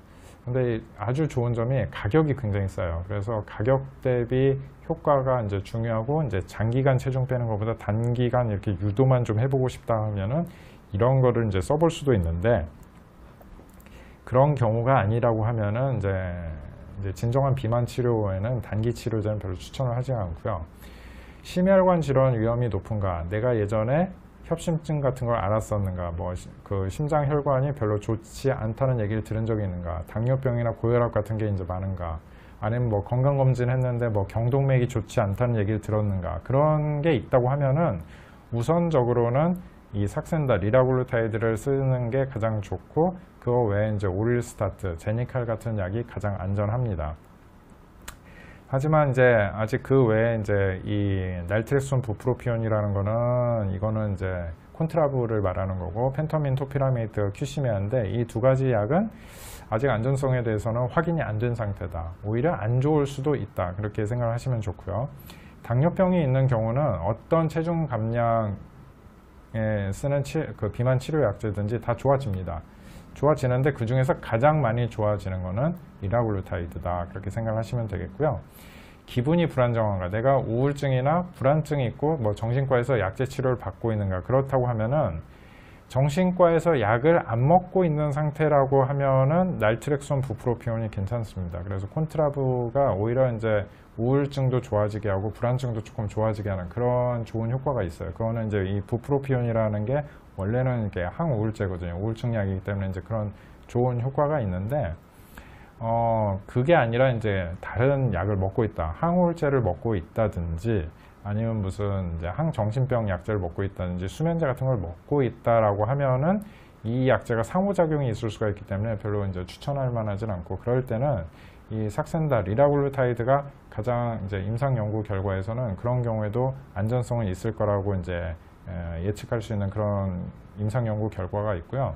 [SPEAKER 1] 근데 아주 좋은 점이 가격이 굉장히 싸요. 그래서 가격 대비 효과가 이제 중요하고, 이제 장기간 체중 빼는 것보다 단기간 이렇게 유도만 좀 해보고 싶다 하면은 이런 거를 이제 써볼 수도 있는데, 그런 경우가 아니라고 하면은 이제 진정한 비만 치료에는 단기 치료제는 별로 추천을 하지 않고요. 심혈관 질환 위험이 높은가, 내가 예전에 협심증 같은 걸 알았었는가, 뭐 그 심장 혈관이 별로 좋지 않다는 얘기를 들은 적이 있는가, 당뇨병이나 고혈압 같은 게 이제 많은가, 아니면 뭐 건강검진 했는데 뭐 경동맥이 좋지 않다는 얘기를 들었는가, 그런 게 있다고 하면은 우선적으로는 이 삭센다, 리라글루타이드를 쓰는 게 가장 좋고, 그거 외에 이제 오릴스타트, 제니칼 같은 약이 가장 안전합니다. 하지만 이제 아직 그 외에 이제 이 날트렉손 부프로피온이라는 거는, 이거는 이제 콘트라브를 말하는 거고, 펜터민, 토피라메이트, 큐시미아인데 이 두 가지 약은 아직 안전성에 대해서는 확인이 안 된 상태다. 오히려 안 좋을 수도 있다. 그렇게 생각을 하시면 좋고요. 당뇨병이 있는 경우는 어떤 체중 감량에 쓰는 비만 치료 약제든지 다 좋아집니다. 좋아지는데 그 중에서 가장 많이 좋아지는 거는 리라글루타이드다. 그렇게 생각하시면 되겠고요. 기분이 불안정한가, 내가 우울증이나 불안증이 있고 뭐 정신과에서 약제 치료를 받고 있는가, 그렇다고 하면은 정신과에서 약을 안 먹고 있는 상태라고 하면은 날트렉손 부프로피온이 괜찮습니다. 그래서 콘트라브가 오히려 이제 우울증도 좋아지게 하고 불안증도 조금 좋아지게 하는 그런 좋은 효과가 있어요. 그거는 이제 이 부프로피온이라는 게 원래는 이렇게 항우울제거든요. 우울증 약이기 때문에 이제 그런 좋은 효과가 있는데, 그게 아니라 이제 다른 약을 먹고 있다, 항우울제를 먹고 있다든지, 아니면 무슨 이제 항정신병 약제를 먹고 있다든지, 수면제 같은 걸 먹고 있다라고 하면은 이 약제가 상호작용이 있을 수가 있기 때문에 별로 이제 추천할 만하진 않고, 그럴 때는 이 삭센다, 리라글루타이드가 가장 이제 임상 연구 결과에서는 그런 경우에도 안전성은 있을 거라고 이제 예측할 수 있는 그런 임상 연구 결과가 있고요.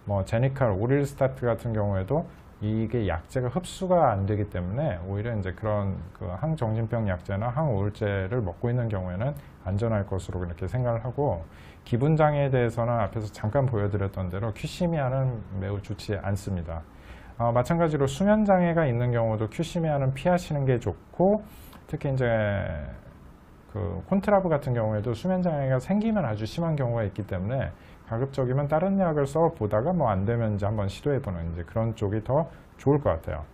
[SPEAKER 1] 뭐 제니칼, 오릴스타트 같은 경우에도 이게 약제가 흡수가 안 되기 때문에 오히려 이제 그런 항정신병 약제나 항우울제를 먹고 있는 경우에는 안전할 것으로 이렇게 생각을 하고, 기분 장애에 대해서는 앞에서 잠깐 보여드렸던 대로 큐시미아는 매우 좋지 않습니다. 마찬가지로 수면 장애가 있는 경우도 큐시미아는 피하시는 게 좋고, 특히 이제 콘트라브 같은 경우에도 수면 장애가 생기면 아주 심한 경우가 있기 때문에 가급적이면 다른 약을 써 보다가 뭐 안 되면 이제 한번 시도해 보는 이제 그런 쪽이 더 좋을 것 같아요.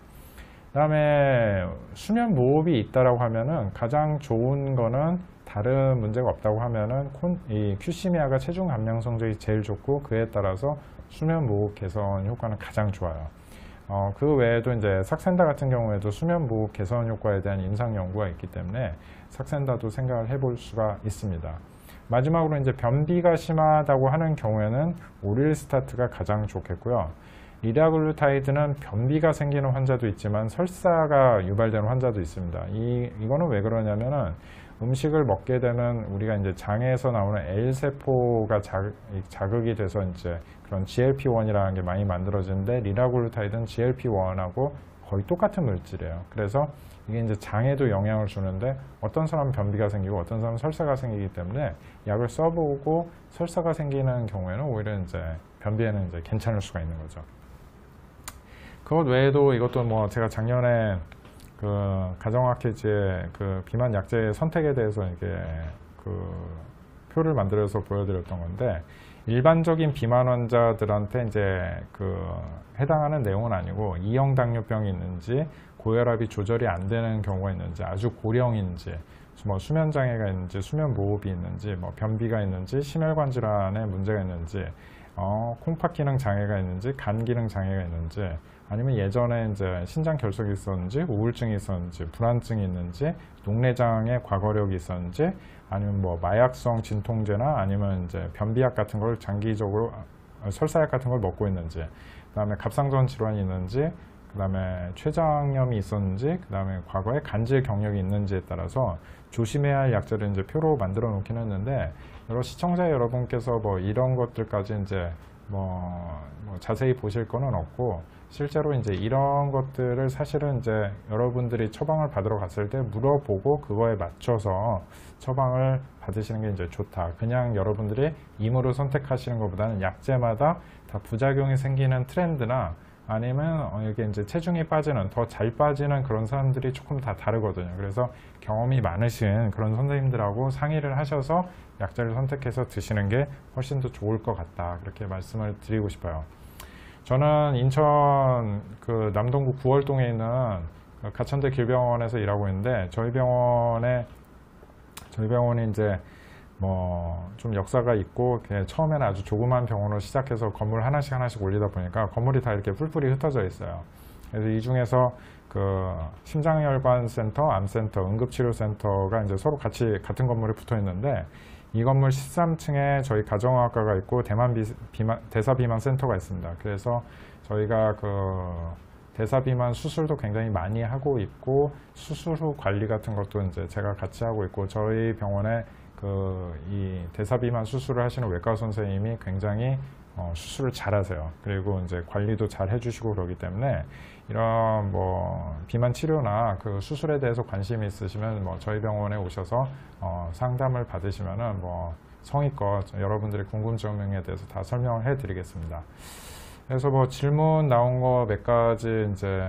[SPEAKER 1] 그다음에 수면 무호흡이 있다라고 하면은 가장 좋은 거는 다른 문제가 없다고 하면은 이 큐시미아가 체중 감량 성적이 제일 좋고 그에 따라서 수면 무호흡 개선 효과는 가장 좋아요. 그 외에도 이제 삭센다 같은 경우에도 수면 무호흡 개선 효과에 대한 임상 연구가 있기 때문에 삭센다도 생각을 해볼 수가 있습니다. 마지막으로 이제 변비가 심하다고 하는 경우에는 오릴스타트가 가장 좋겠고요. 리라글루타이드는 변비가 생기는 환자도 있지만 설사가 유발되는 환자도 있습니다. 이거는 왜 그러냐면은 음식을 먹게 되면 우리가 이제 장에서 나오는 L세포가 자극이 돼서 이제 그런 GLP-1이라는 게 많이 만들어지는데 리라글루타이드는 GLP-1하고 거의 똑같은 물질이에요. 그래서 이게 이제 장에도 영향을 주는데 어떤 사람은 변비가 생기고 어떤 사람은 설사가 생기기 때문에 약을 써보고 설사가 생기는 경우에는 오히려 이제 변비에는 이제 괜찮을 수가 있는 거죠. 그것 외에도 이것도 뭐 제가 작년에 그 가정학회지의 그 비만 약제 선택에 대해서 이게 그 표를 만들어서 보여드렸던 건데 일반적인 비만 환자들한테 이제 그 해당하는 내용은 아니고 2형 당뇨병이 있는지 고혈압이 조절이 안 되는 경우가 있는지 아주 고령인지 뭐 수면 장애가 있는지 수면 무호흡이 있는지 뭐 변비가 있는지 심혈관 질환에 문제가 있는지 콩팥 기능 장애가 있는지 간 기능 장애가 있는지 아니면 예전에 이제 신장 결석이 있었는지 우울증이 있었는지 불안증이 있는지 녹내장의 과거력이 있었는지 아니면 뭐 마약성 진통제나 아니면 이제 변비약 같은 걸 장기적으로 설사약 같은 걸 먹고 있는지 그다음에 갑상선 질환이 있는지 그다음에 췌장염이 있었는지 그다음에 과거에 간질 경력이 있는지에 따라서 조심해야 할 약제를 이제 표로 만들어 놓긴 했는데 여러 시청자 여러분께서 뭐 이런 것들까지 이제 뭐 자세히 보실 거는 없고 실제로 이제 이런 것들을 사실은 이제 여러분들이 처방을 받으러 갔을 때 물어보고 그거에 맞춰서 처방을 받으시는 게 이제 좋다. 그냥 여러분들이 임으로 선택하시는 것보다는 약제마다 다 부작용이 생기는 트렌드나 아니면 이게 이제 체중이 빠지는 더 잘 빠지는 그런 사람들이 조금 다 다르거든요. 그래서 경험이 많으신 그런 선생님들하고 상의를 하셔서 약제를 선택해서 드시는 게 훨씬 더 좋을 것 같다. 그렇게 말씀을 드리고 싶어요. 저는 인천 그 남동구 구월동에 있는 가천대 길병원에서 일하고 있는데 저희 병원이 이제 뭐 좀 역사가 있고 처음에는 아주 조그만 병원으로 시작해서 건물 하나씩 올리다 보니까 건물이 다 이렇게 뿔뿔이 흩어져 있어요. 그래서 이 중에서 그 심장혈관센터, 암센터, 응급치료센터가 이제 서로 같은 건물에 붙어 있는데 이 건물 13층에 저희 가정의학과가 있고 대사비만 센터가 있습니다. 그래서 저희가 그 대사비만 수술도 굉장히 많이 하고 있고 수술 후 관리 같은 것도 이제 제가 같이 하고 있고 저희 병원에 이 대사비만 수술을 하시는 외과 선생님이 굉장히 수술을 잘 하세요. 그리고 이제 관리도 잘 해주시고 그러기 때문에 이런 뭐 비만 치료나 그 수술에 대해서 관심이 있으시면 뭐 저희 병원에 오셔서 상담을 받으시면은 뭐 성의껏 여러분들의 궁금증에 대해서 다 설명을 해 드리겠습니다. 그래서 뭐 질문 나온 거 몇 가지 이제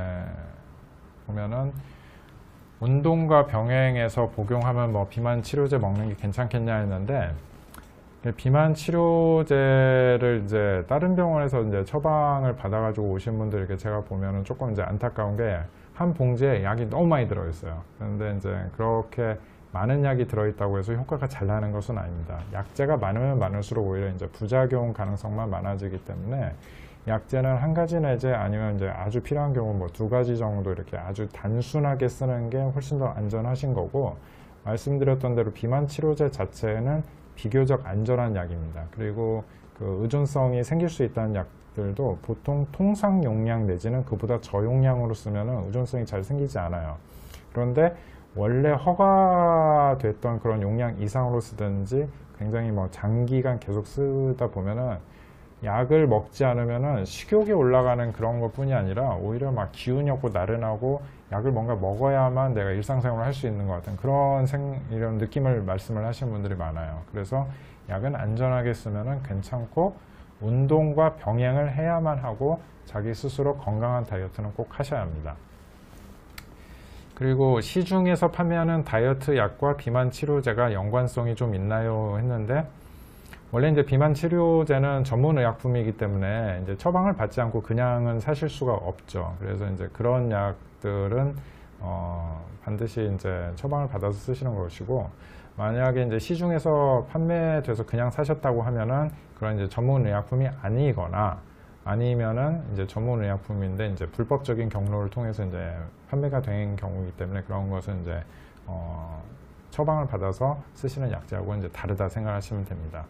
[SPEAKER 1] 보면은 운동과 병행해서 복용하면 뭐 비만 치료제 먹는 게 괜찮겠냐 했는데 비만 치료제를 이제 다른 병원에서 이제 처방을 받아가지고 오신 분들에게 제가 보면은 조금 이제 안타까운 게 한 봉지에 약이 너무 많이 들어있어요. 그런데 이제 그렇게 많은 약이 들어있다고 해서 효과가 잘 나는 것은 아닙니다. 약제가 많으면 많을수록 오히려 이제 부작용 가능성만 많아지기 때문에 약제는 한 가지 내지 아니면 이제 아주 필요한 경우 뭐 2가지 정도 이렇게 아주 단순하게 쓰는 게 훨씬 더 안전하신 거고 말씀드렸던 대로 비만 치료제 자체는 비교적 안전한 약입니다. 그리고 그 의존성이 생길 수 있다는 약들도 보통 통상 용량 내지는 그보다 저용량으로 쓰면 의존성이 잘 생기지 않아요. 그런데 원래 허가됐던 그런 용량 이상으로 쓰든지 굉장히 뭐 장기간 계속 쓰다 보면은 약을 먹지 않으면은 식욕이 올라가는 그런 것 뿐이 아니라 오히려 막 기운이 없고 나른하고 약을 뭔가 먹어야만 내가 일상생활을 할 수 있는 것 같은 그런 이런 느낌을 말씀을 하시는 분들이 많아요. 그래서 약은 안전하게 쓰면은 괜찮고 운동과 병행을 해야만 하고 자기 스스로 건강한 다이어트는 꼭 하셔야 합니다. 그리고 시중에서 판매하는 다이어트 약과 비만 치료제가 연관성이 좀 있나요? 했는데 원래 이제 비만 치료제는 전문 의약품이기 때문에 이제 처방을 받지 않고 그냥은 사실 수가 없죠. 그래서 이제 그런 약들은 반드시 이제 처방을 받아서 쓰시는 것이고, 만약에 이제 시중에서 판매돼서 그냥 사셨다고 하면은 그런 이제 전문 의약품이 아니거나, 아니면은 이제 전문 의약품인데 이제 불법적인 경로를 통해서 이제 판매가 된 경우이기 때문에 그런 것은 이제 처방을 받아서 쓰시는 약제하고 이제 다르다 생각하시면 됩니다.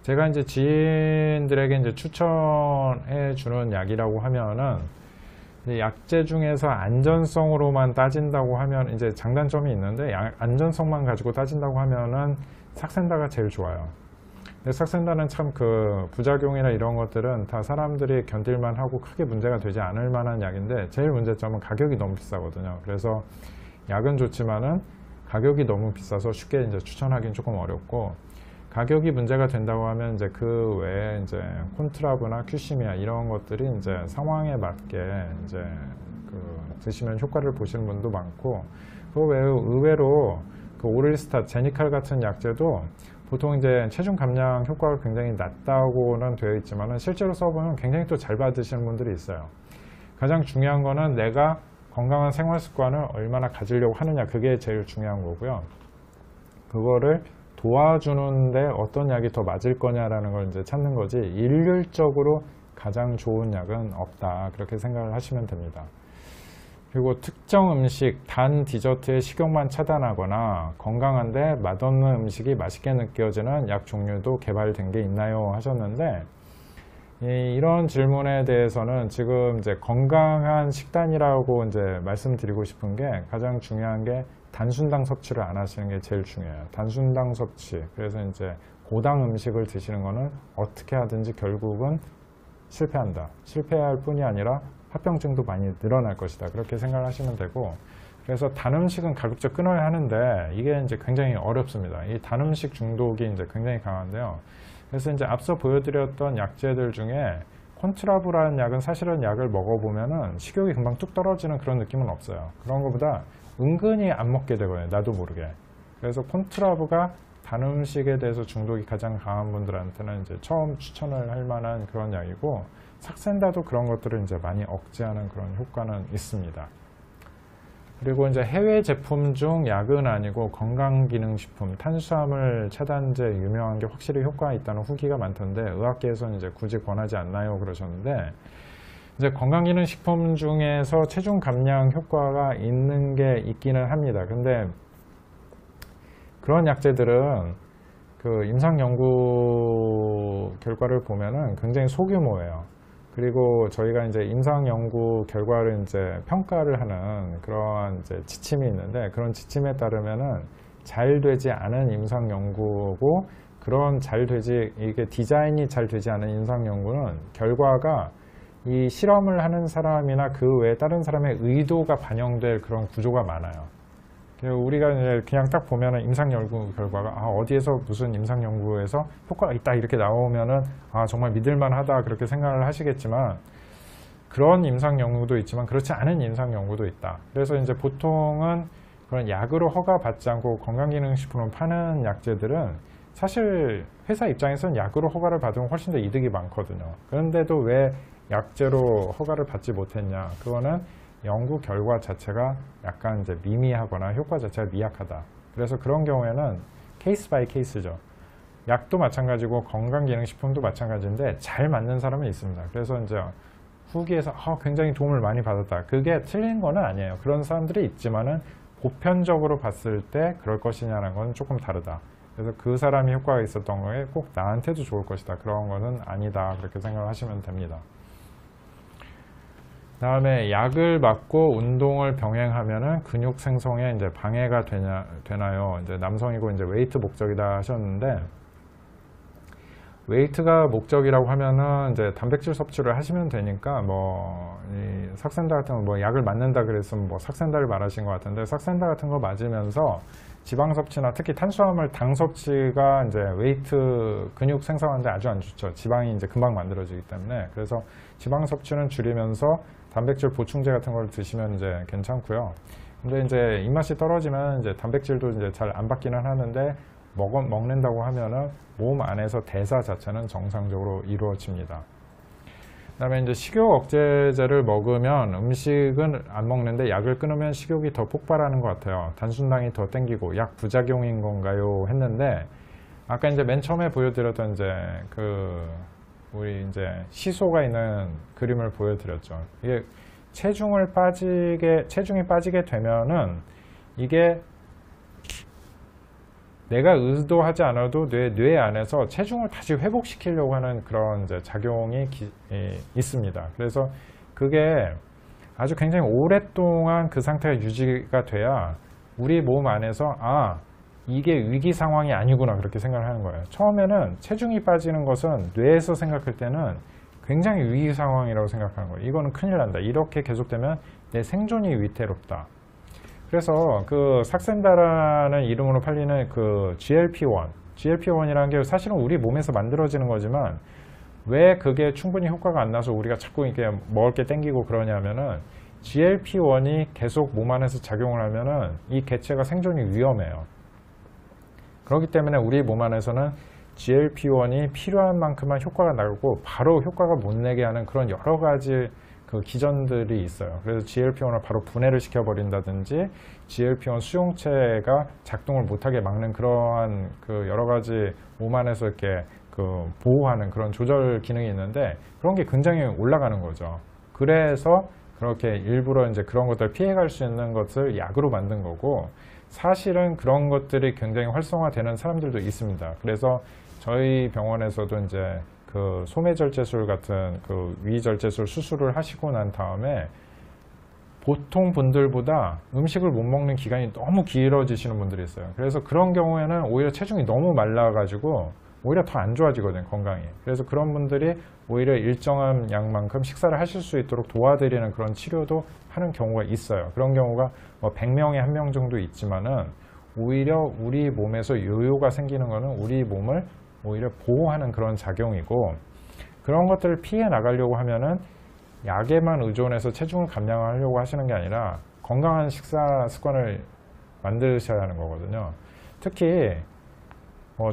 [SPEAKER 1] 제가 이제 지인들에게 이제 추천해 주는 약이라고 하면은, 약제 중에서 안전성으로만 따진다고 하면 이제 장단점이 있는데, 안전성만 가지고 따진다고 하면은 삭센다가 제일 좋아요. 근데 삭센다는 참 그 부작용이나 이런 것들은 다 사람들이 견딜만 하고 크게 문제가 되지 않을 만한 약인데, 제일 문제점은 가격이 너무 비싸거든요. 그래서 약은 좋지만은 가격이 너무 비싸서 쉽게 이제 추천하기는 조금 어렵고, 가격이 문제가 된다고 하면 이제 그 외에 이제 콘트라브나 큐시미아 이런 것들이 이제 상황에 맞게 이제 드시면 효과를 보시는 분도 많고, 그 외에 의외로 그 오릴스타, 제니칼 같은 약제도 보통 이제 체중 감량 효과가 굉장히 낮다고는 되어 있지만은 실제로 써보면 굉장히 또 잘 받으시는 분들이 있어요. 가장 중요한 거는 내가 건강한 생활 습관을 얼마나 가지려고 하느냐, 그게 제일 중요한 거고요. 그거를 도와주는데 어떤 약이 더 맞을 거냐라는 걸 이제 찾는 거지, 일률적으로 가장 좋은 약은 없다, 그렇게 생각을 하시면 됩니다. 그리고 특정 음식, 단 디저트의 식욕만 차단하거나 건강한데 맛없는 음식이 맛있게 느껴지는 약 종류도 개발된 게 있나요? 하셨는데, 이런 질문에 대해서는 지금 이제 건강한 식단이라고 이제 말씀드리고 싶은 게, 가장 중요한 게 단순당 섭취를 안 하시는 게 제일 중요해요. 단순당 섭취. 그래서 이제 고당 음식을 드시는 거는 어떻게 하든지 결국은 실패한다. 실패할 뿐이 아니라 합병증도 많이 늘어날 것이다. 그렇게 생각하시면 되고, 그래서 단 음식은 가급적 끊어야 하는데 이게 이제 굉장히 어렵습니다. 이 단 음식 중독이 이제 굉장히 강한데요. 그래서 이제 앞서 보여드렸던 약제들 중에 콘트라브라는 약은 사실은 약을 먹어보면은 식욕이 금방 뚝 떨어지는 그런 느낌은 없어요. 그런 것보다 은근히 안 먹게 되거든요. 나도 모르게. 그래서 콘트라브가 단 음식에 대해서 중독이 가장 강한 분들한테는 이제 처음 추천을 할 만한 그런 약이고, 삭센다도 그런 것들을 이제 많이 억제하는 그런 효과는 있습니다. 그리고 이제 해외 제품 중 약은 아니고 건강기능식품, 탄수화물 차단제 유명한 게 확실히 효과가 있다는 후기가 많던데, 의학계에서는 이제 굳이 권하지 않나요? 그러셨는데, 이제 건강기능식품 중에서 체중 감량 효과가 있는 게 있기는 합니다. 근데 그런 약제들은 그 임상 연구 결과를 보면은 굉장히 소규모예요. 그리고 저희가 이제 임상 연구 결과를 이제 평가를 하는 그러한 이제 지침이 있는데, 그런 지침에 따르면은 잘 되지 않은 임상 연구고, 그런 이게 디자인이 잘 되지 않은 임상 연구는 결과가 이 실험을 하는 사람이나 그 외에 다른 사람의 의도가 반영될 그런 구조가 많아요. 우리가 그냥 딱 보면은 임상 연구 결과가 어디에서 무슨 임상 연구에서 효과가 있다 이렇게 나오면은 정말 믿을만 하다 그렇게 생각을 하시겠지만, 그런 임상 연구도 있지만 그렇지 않은 임상 연구도 있다. 그래서 이제 보통은 그런 약으로 허가받지 않고 건강기능식품을 파는 약제들은 사실 회사 입장에서는 약으로 허가를 받으면 훨씬 더 이득이 많거든요. 그런데도 왜 약제로 허가를 받지 못했냐? 그거는 연구 결과 자체가 약간 이제 미미하거나 효과 자체가 미약하다. 그래서 그런 경우에는 케이스 바이 케이스죠. 약도 마찬가지고 건강기능식품도 마찬가지인데 잘 맞는 사람은 있습니다. 그래서 이제 후기에서 굉장히 도움을 많이 받았다. 그게 틀린 거는 아니에요. 그런 사람들이 있지만은 보편적으로 봤을 때 그럴 것이냐는 건 조금 다르다. 그래서 그 사람이 효과가 있었던 거에 꼭 나한테도 좋을 것이다. 그런 거는 아니다. 그렇게 생각하시면 됩니다. 다음에 약을 맞고 운동을 병행하면은 근육 생성에 이제 방해가 되나요? 이제 남성이고 이제 웨이트 목적이다 하셨는데, 웨이트가 목적이라고 하면은 이제 단백질 섭취를 하시면 되니까 이 삭센다 같은 거 약을 맞는다 그랬으면 삭센다를 말하신 것 같은데, 삭센다 같은 거 맞으면서 지방 섭취나 특히 탄수화물, 당 섭취가 이제 웨이트 근육 생성하는데 아주 안 좋죠. 지방이 이제 금방 만들어지기 때문에. 그래서 지방 섭취는 줄이면서 단백질 보충제 같은 걸 드시면 이제 괜찮고요. 근데 이제 입맛이 떨어지면 이제 단백질도 이제 잘 안 받기는 하는데, 먹는다고 하면은 몸 안에서 대사 자체는 정상적으로 이루어집니다. 그다음에 이제 식욕 억제제를 먹으면 음식은 안 먹는데 약을 끊으면 식욕이 더 폭발하는 것 같아요. 단순당이 더 땡기고 약 부작용인 건가요? 했는데 아까 이제 맨 처음에 보여드렸던 이제 우리 이제 시소가 있는 그림을 보여드렸죠. 이게 체중이 빠지게 되면은 이게 내가 의도하지 않아도 뇌 안에서 체중을 다시 회복시키려고 하는 그런 이제 작용이 있습니다. 그래서 그게 아주 굉장히 오랫동안 그 상태가 유지가 돼야 우리 몸 안에서 이게 위기 상황이 아니구나 그렇게 생각을 하는 거예요. 처음에는 체중이 빠지는 것은 뇌에서 생각할 때는 굉장히 위기 상황이라고 생각하는 거예요. 이거는 큰일 난다. 이렇게 계속되면 내 생존이 위태롭다. 그래서 그 삭센다라는 이름으로 팔리는 그 GLP-1이라는 게 사실은 우리 몸에서 만들어지는 거지만 왜 그게 충분히 효과가 안 나서 우리가 자꾸 이렇게 먹을 게 땡기고 그러냐면은 GLP-1이 계속 몸 안에서 작용을 하면은 이 개체가 생존이 위험해요. 그렇기 때문에 우리 몸 안에서는 GLP-1이 필요한 만큼만 효과가 나고 바로 효과가 못 내게 하는 그런 여러 가지 그 기전들이 있어요. 그래서 GLP-1을 바로 분해를 시켜버린다든지 GLP-1 수용체가 작동을 못하게 막는 그러한 그 여러 가지 몸 안에서 이렇게 그 보호하는 그런 조절 기능이 있는데 그런 게 굉장히 올라가는 거죠. 그래서 그렇게 일부러 이제 그런 것들을 피해갈 수 있는 것을 약으로 만든 거고 사실은 그런 것들이 굉장히 활성화되는 사람들도 있습니다. 그래서 저희 병원에서도 이제 그 소매절제술 같은 그 위절제술 수술을 하시고 난 다음에 보통 분들보다 음식을 못 먹는 기간이 너무 길어지시는 분들이 있어요. 그래서 그런 경우에는 오히려 체중이 너무 말라가지고 오히려 더 안 좋아지거든요, 건강이. 그래서 그런 분들이 오히려 일정한 양만큼 식사를 하실 수 있도록 도와드리는 그런 치료도 하는 경우가 있어요. 그런 경우가 뭐 100명에 1명 정도 있지만은 오히려 우리 몸에서 요요가 생기는 거는 우리 몸을 오히려 보호하는 그런 작용이고 그런 것들을 피해 나가려고 하면은 약에만 의존해서 체중을 감량하려고 하시는 게 아니라 건강한 식사 습관을 만드셔야 하는 거거든요. 특히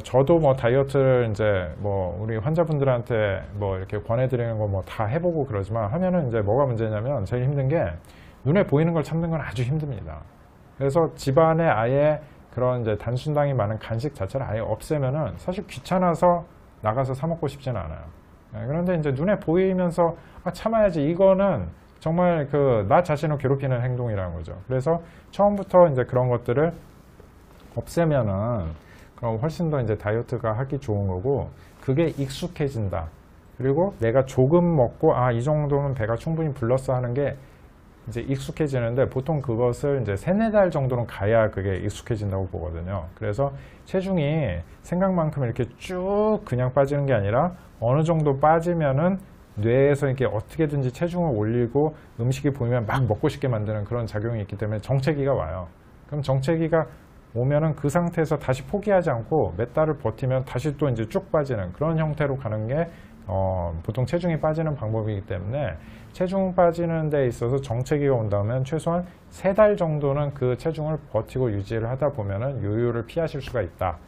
[SPEAKER 1] 저도 뭐 다이어트를 이제 뭐 우리 환자분들한테 뭐 이렇게 권해드리는 거 뭐 다 해보고 그러지만 하면은 이제 뭐가 문제냐면 제일 힘든 게 눈에 보이는 걸 참는 건 아주 힘듭니다. 그래서 집안에 아예 그런 이제 단순당이 많은 간식 자체를 아예 없애면은 사실 귀찮아서 나가서 사 먹고 싶지는 않아요. 그런데 이제 눈에 보이면서 참아야지 이거는 정말 그 나 자신을 괴롭히는 행동이라는 거죠. 그래서 처음부터 이제 그런 것들을 없애면은 그럼 훨씬 더 이제 다이어트가 하기 좋은 거고 그게 익숙해진다. 그리고 내가 조금 먹고 이 정도면 배가 충분히 불렀어 하는 게 이제 익숙해지는데 보통 그것을 이제 3-4달 정도는 가야 그게 익숙해진다고 보거든요. 그래서 체중이 생각만큼 이렇게 쭉 그냥 빠지는 게 아니라 어느 정도 빠지면은 뇌에서 이렇게 어떻게든지 체중을 올리고 음식이 보이면 막 먹고 싶게 만드는 그런 작용이 있기 때문에 정체기가 와요. 그럼 정체기가 오면은 그 상태에서 다시 포기하지 않고 몇 달을 버티면 다시 또 이제 쭉 빠지는 그런 형태로 가는 게 보통 체중이 빠지는 방법이기 때문에 체중 빠지는 데 있어서 정체기가 온다면 최소한 3달 정도는 그 체중을 버티고 유지를 하다 보면은 요요를 피하실 수가 있다.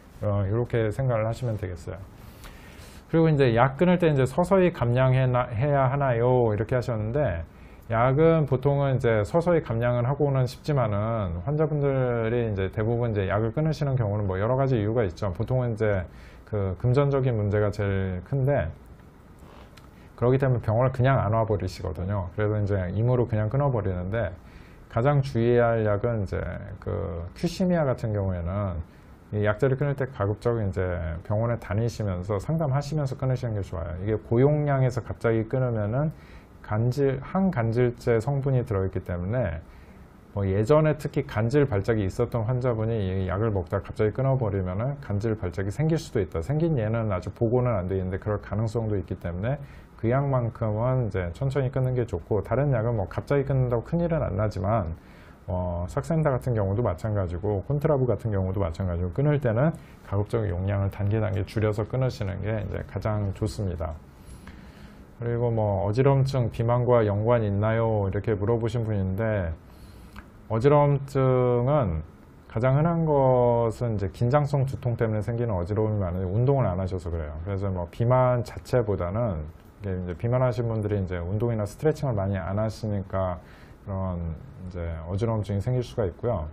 [SPEAKER 1] 이렇게 생각을 하시면 되겠어요. 그리고 이제 약 끊을 때 이제 서서히 감량해야 하나요? 이렇게 하셨는데 약은 보통은 이제 서서히 감량을 하고는 싶지만은 환자분들이 이제 대부분 이제 약을 끊으시는 경우는 뭐 여러 가지 이유가 있죠. 보통은 이제 그 금전적인 문제가 제일 큰데 그렇기 때문에 병원을 그냥 안 와버리시거든요. 그래서 이제 임으로 그냥 끊어버리는데 가장 주의해야 할 약은 이제 그 큐시미아 같은 경우에는 이 약제를 끊을 때 가급적 이제 병원에 다니시면서 상담하시면서 끊으시는 게 좋아요. 이게 고용량에서 갑자기 끊으면은 항간질제 성분이 들어있기 때문에 뭐 예전에 특히 간질 발작이 있었던 환자분이 이 약을 먹다가 갑자기 끊어버리면은 간질 발작이 생길 수도 있다. 생긴 예는 아직 보고는 안 돼 있는데 그럴 가능성도 있기 때문에 그 약만큼은 이제 천천히 끊는 게 좋고 다른 약은 뭐 갑자기 끊는다고 큰일은 안 나지만 삭센다 같은 경우도 마찬가지고 콘트라브 같은 경우도 마찬가지고 끊을 때는 가급적 용량을 단계 줄여서 끊으시는 게 이제 가장 좋습니다. 그리고 뭐 어지럼증 비만과 연관이 있나요? 이렇게 물어보신 분인데 어지럼증은 가장 흔한 것은 이제 긴장성 두통 때문에 생기는 어지러움이 많은데 운동을 안 하셔서 그래요. 그래서 뭐 비만 자체보다는 이게 이제 비만하신 분들이 이제 운동이나 스트레칭을 많이 안 하시니까 그런 이제 어지러움증이 생길 수가 있고요.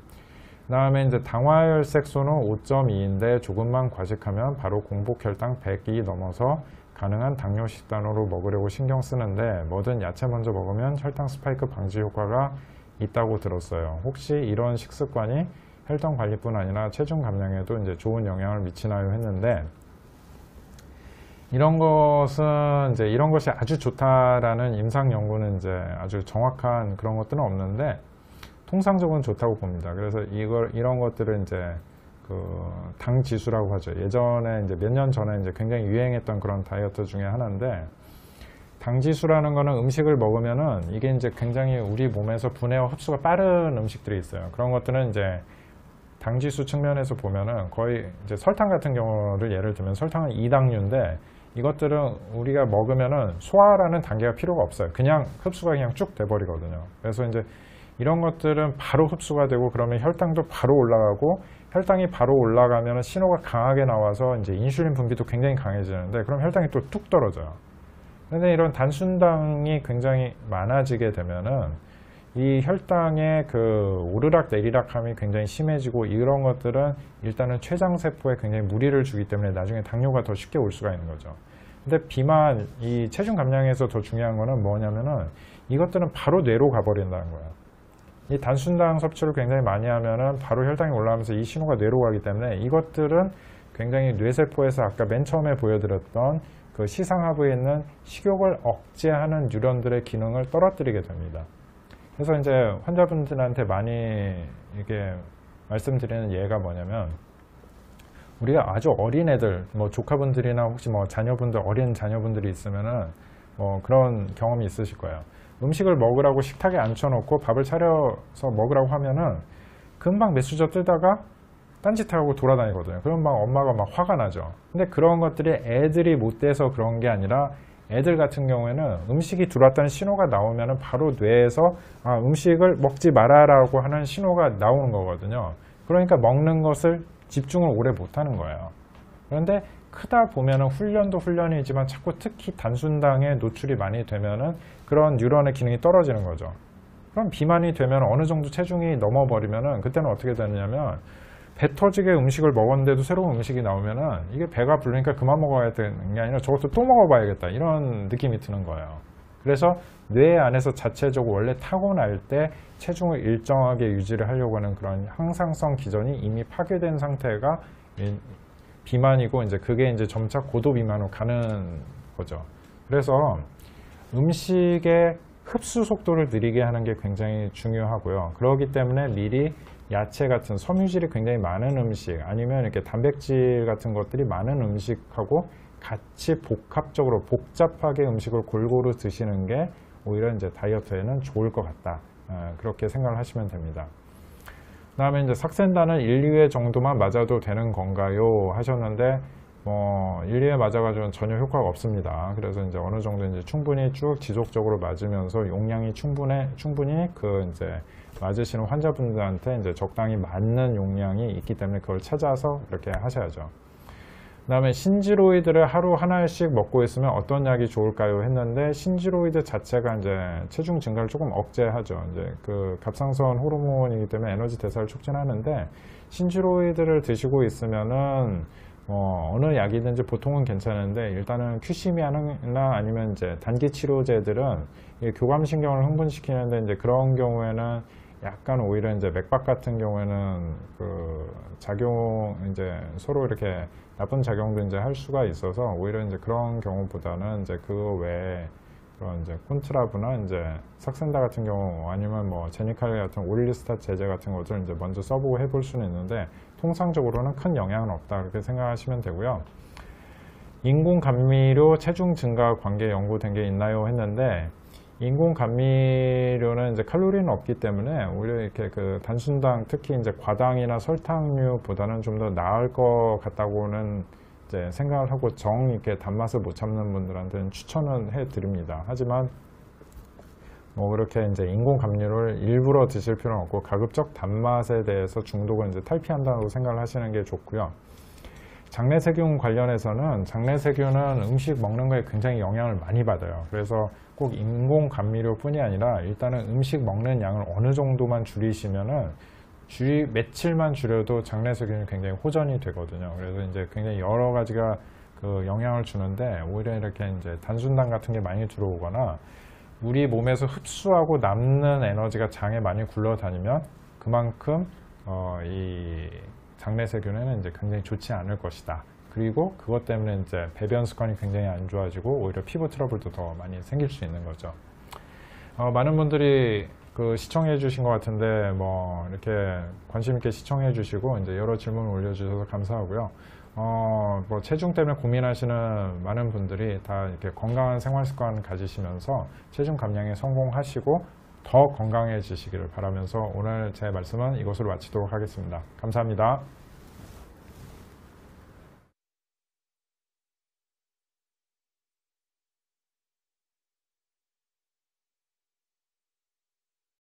[SPEAKER 1] 그다음에 이제 당화혈색소는 5.2인데 조금만 과식하면 바로 공복 혈당 100이 넘어서 가능한 당뇨 식단으로 먹으려고 신경 쓰는데 뭐든 야채 먼저 먹으면 혈당 스파이크 방지 효과가 있다고 들었어요. 혹시 이런 식습관이 혈당 관리뿐 아니라 체중 감량에도 이제 좋은 영향을 미치나요 했는데, 이런 것은 이제 이런 것이 아주 좋다라는 임상 연구는 이제 아주 정확한 그런 것들은 없는데 통상적으로는 좋다고 봅니다. 그래서 이런 것들을 이제 그 당 지수라고 하죠. 예전에 이제 몇 년 전에 이제 굉장히 유행했던 그런 다이어트 중에 하나인데, 당 지수라는 거는 음식을 먹으면은 이게 이제 굉장히 우리 몸에서 분해와 흡수가 빠른 음식들이 있어요. 그런 것들은 이제 당 지수 측면에서 보면은 거의 이제 설탕 같은 경우를 예를 들면 설탕은 2당류인데 이것들은 우리가 먹으면은 소화라는 단계가 필요가 없어요. 그냥 흡수가 그냥 쭉 돼버리거든요. 그래서 이제 이런 것들은 바로 흡수가 되고 그러면 혈당도 바로 올라가고, 혈당이 바로 올라가면 신호가 강하게 나와서 이제 인슐린 분비도 굉장히 강해지는데 그럼 혈당이 또 뚝 떨어져요. 근데 이런 단순당이 굉장히 많아지게 되면은 이 혈당의 그 오르락 내리락함이 굉장히 심해지고, 이런 것들은 일단은 췌장세포에 굉장히 무리를 주기 때문에 나중에 당뇨가 더 쉽게 올 수가 있는 거죠. 근데 비만, 이 체중 감량에서 더 중요한 거는 뭐냐면은 이것들은 바로 뇌로 가버린다는 거예요. 이 단순당 섭취를 굉장히 많이 하면은 바로 혈당이 올라가면서 이 신호가 뇌로 가기 때문에 이것들은 굉장히 뇌세포에서 아까 맨 처음에 보여드렸던 그 시상하부에 있는 식욕을 억제하는 뉴런들의 기능을 떨어뜨리게 됩니다. 그래서 이제 환자분들한테 많이 이게 말씀드리는 예가 뭐냐면, 우리가 아주 어린 애들, 뭐 조카분들이나 혹시 뭐 자녀분들, 어린 자녀분들이 있으면은 뭐 그런 경험이 있으실 거예요. 음식을 먹으라고 식탁에 앉혀놓고 밥을 차려서 먹으라고 하면은 금방 메수저 뜨다가 딴짓하고 돌아다니거든요. 그럼 막 엄마가 막 화가 나죠. 근데 그런 것들이 애들이 못 돼서 그런 게 아니라, 애들 같은 경우에는 음식이 들어왔다는 신호가 나오면 바로 뇌에서 음식을 먹지 말아라고 하는 신호가 나오는 거거든요. 그러니까 먹는 것을 집중을 오래 못하는 거예요. 그런데 크다 보면은 훈련도 훈련이지만 자꾸 특히 단순당에 노출이 많이 되면은 그런 뉴런의 기능이 떨어지는 거죠. 그럼 비만이 되면 어느 정도 체중이 넘어버리면은 그때는 어떻게 되느냐면, 배 터지게 음식을 먹었는데도 새로운 음식이 나오면은 이게 배가 부르니까 그만 먹어야 되는 게 아니라 저것도 또 먹어봐야겠다, 이런 느낌이 드는 거예요. 그래서 뇌 안에서 자체적으로 원래 타고날 때 체중을 일정하게 유지를 하려고 하는 그런 항상성 기전이 이미 파괴된 상태가 비만이고, 이제 그게 이제 점차 고도 비만으로 가는 거죠. 그래서 음식의 흡수 속도를 느리게 하는 게 굉장히 중요하고요. 그렇기 때문에 미리 야채 같은 섬유질이 굉장히 많은 음식, 아니면 이렇게 단백질 같은 것들이 많은 음식하고 같이 복합적으로 복잡하게 음식을 골고루 드시는 게 오히려 이제 다이어트에는 좋을 것 같다. 그렇게 생각을 하시면 됩니다. 그 다음에 이제 삭센다는 1, 2회 정도만 맞아도 되는 건가요? 하셨는데, 1, 2회 맞아가지고는 전혀 효과가 없습니다. 그래서 이제 어느 정도 이제 충분히 쭉 지속적으로 맞으면서 용량이 충분히 그 이제 맞으시는 환자분들한테 이제 적당히 맞는 용량이 있기 때문에 그걸 찾아서 이렇게 하셔야죠. 그 다음에 신지로이드를 하루 하나씩 먹고 있으면 어떤 약이 좋을까요? 했는데, 신지로이드 자체가 이제 체중 증가를 조금 억제하죠. 이제 그 갑상선 호르몬이기 때문에 에너지 대사를 촉진하는데, 신지로이드를 드시고 있으면은 어느 약이든지 보통은 괜찮은데, 일단은 큐시미아나 아니면 이제 단기 치료제들은 교감신경을 흥분시키는데, 이제 그런 경우에는 약간 오히려 이제 맥박 같은 경우에는 그 작용, 이제 서로 이렇게 나쁜 작용도 이제 할 수가 있어서 오히려 이제 그런 경우보다는 이제 그거 외에 그런 이제 콘트라브나 이제 삭센다 같은 경우, 아니면 뭐 제니칼 같은 올리스타 제제 같은 것을 이제 먼저 써보고 해볼 수는 있는데, 통상적으로는 큰 영향은 없다, 그렇게 생각하시면 되고요. 인공 감미료 체중 증가 관계 연구된 게 있나요? 했는데, 인공 감미료는 이제 칼로리는 없기 때문에 오히려 이렇게 그 단순당, 특히 이제 과당이나 설탕류보다는 좀 더 나을 것 같다고는 이제 생각을 하고, 정 이렇게 단맛을 못 참는 분들한테는 추천은 해 드립니다. 하지만 뭐 그렇게 이제 인공 감류를 일부러 드실 필요는 없고 가급적 단맛에 대해서 중독을 이제 탈피한다고 생각을 하시는 게 좋고요. 장내세균 관련해서는 장내세균은 음식 먹는 거에 굉장히 영향을 많이 받아요. 그래서 꼭 인공 감미료뿐이 아니라 일단은 음식 먹는 양을 어느 정도만 줄이시면은 며칠만 줄여도 장내세균이 굉장히 호전이 되거든요. 그래서 이제 굉장히 여러 가지가 그 영향을 주는데 오히려 이렇게 이제 단순당 같은 게 많이 들어오거나 우리 몸에서 흡수하고 남는 에너지가 장에 많이 굴러다니면 그만큼 이 장내세균에는 이제 굉장히 좋지 않을 것이다. 그리고 그것 때문에 이제 배변 습관이 굉장히 안 좋아지고 오히려 피부 트러블도 더 많이 생길 수 있는 거죠. 많은 분들이 그 시청해 주신 것 같은데 뭐 이렇게 관심 있게 시청해 주시고 이제 여러 질문을 올려주셔서 감사하고요. 뭐 체중 때문에 고민하시는 많은 분들이 다 이렇게 건강한 생활 습관 가지시면서 체중 감량에 성공하시고 더 건강해지시기를 바라면서 오늘 제 말씀은 이것으로 마치도록 하겠습니다. 감사합니다.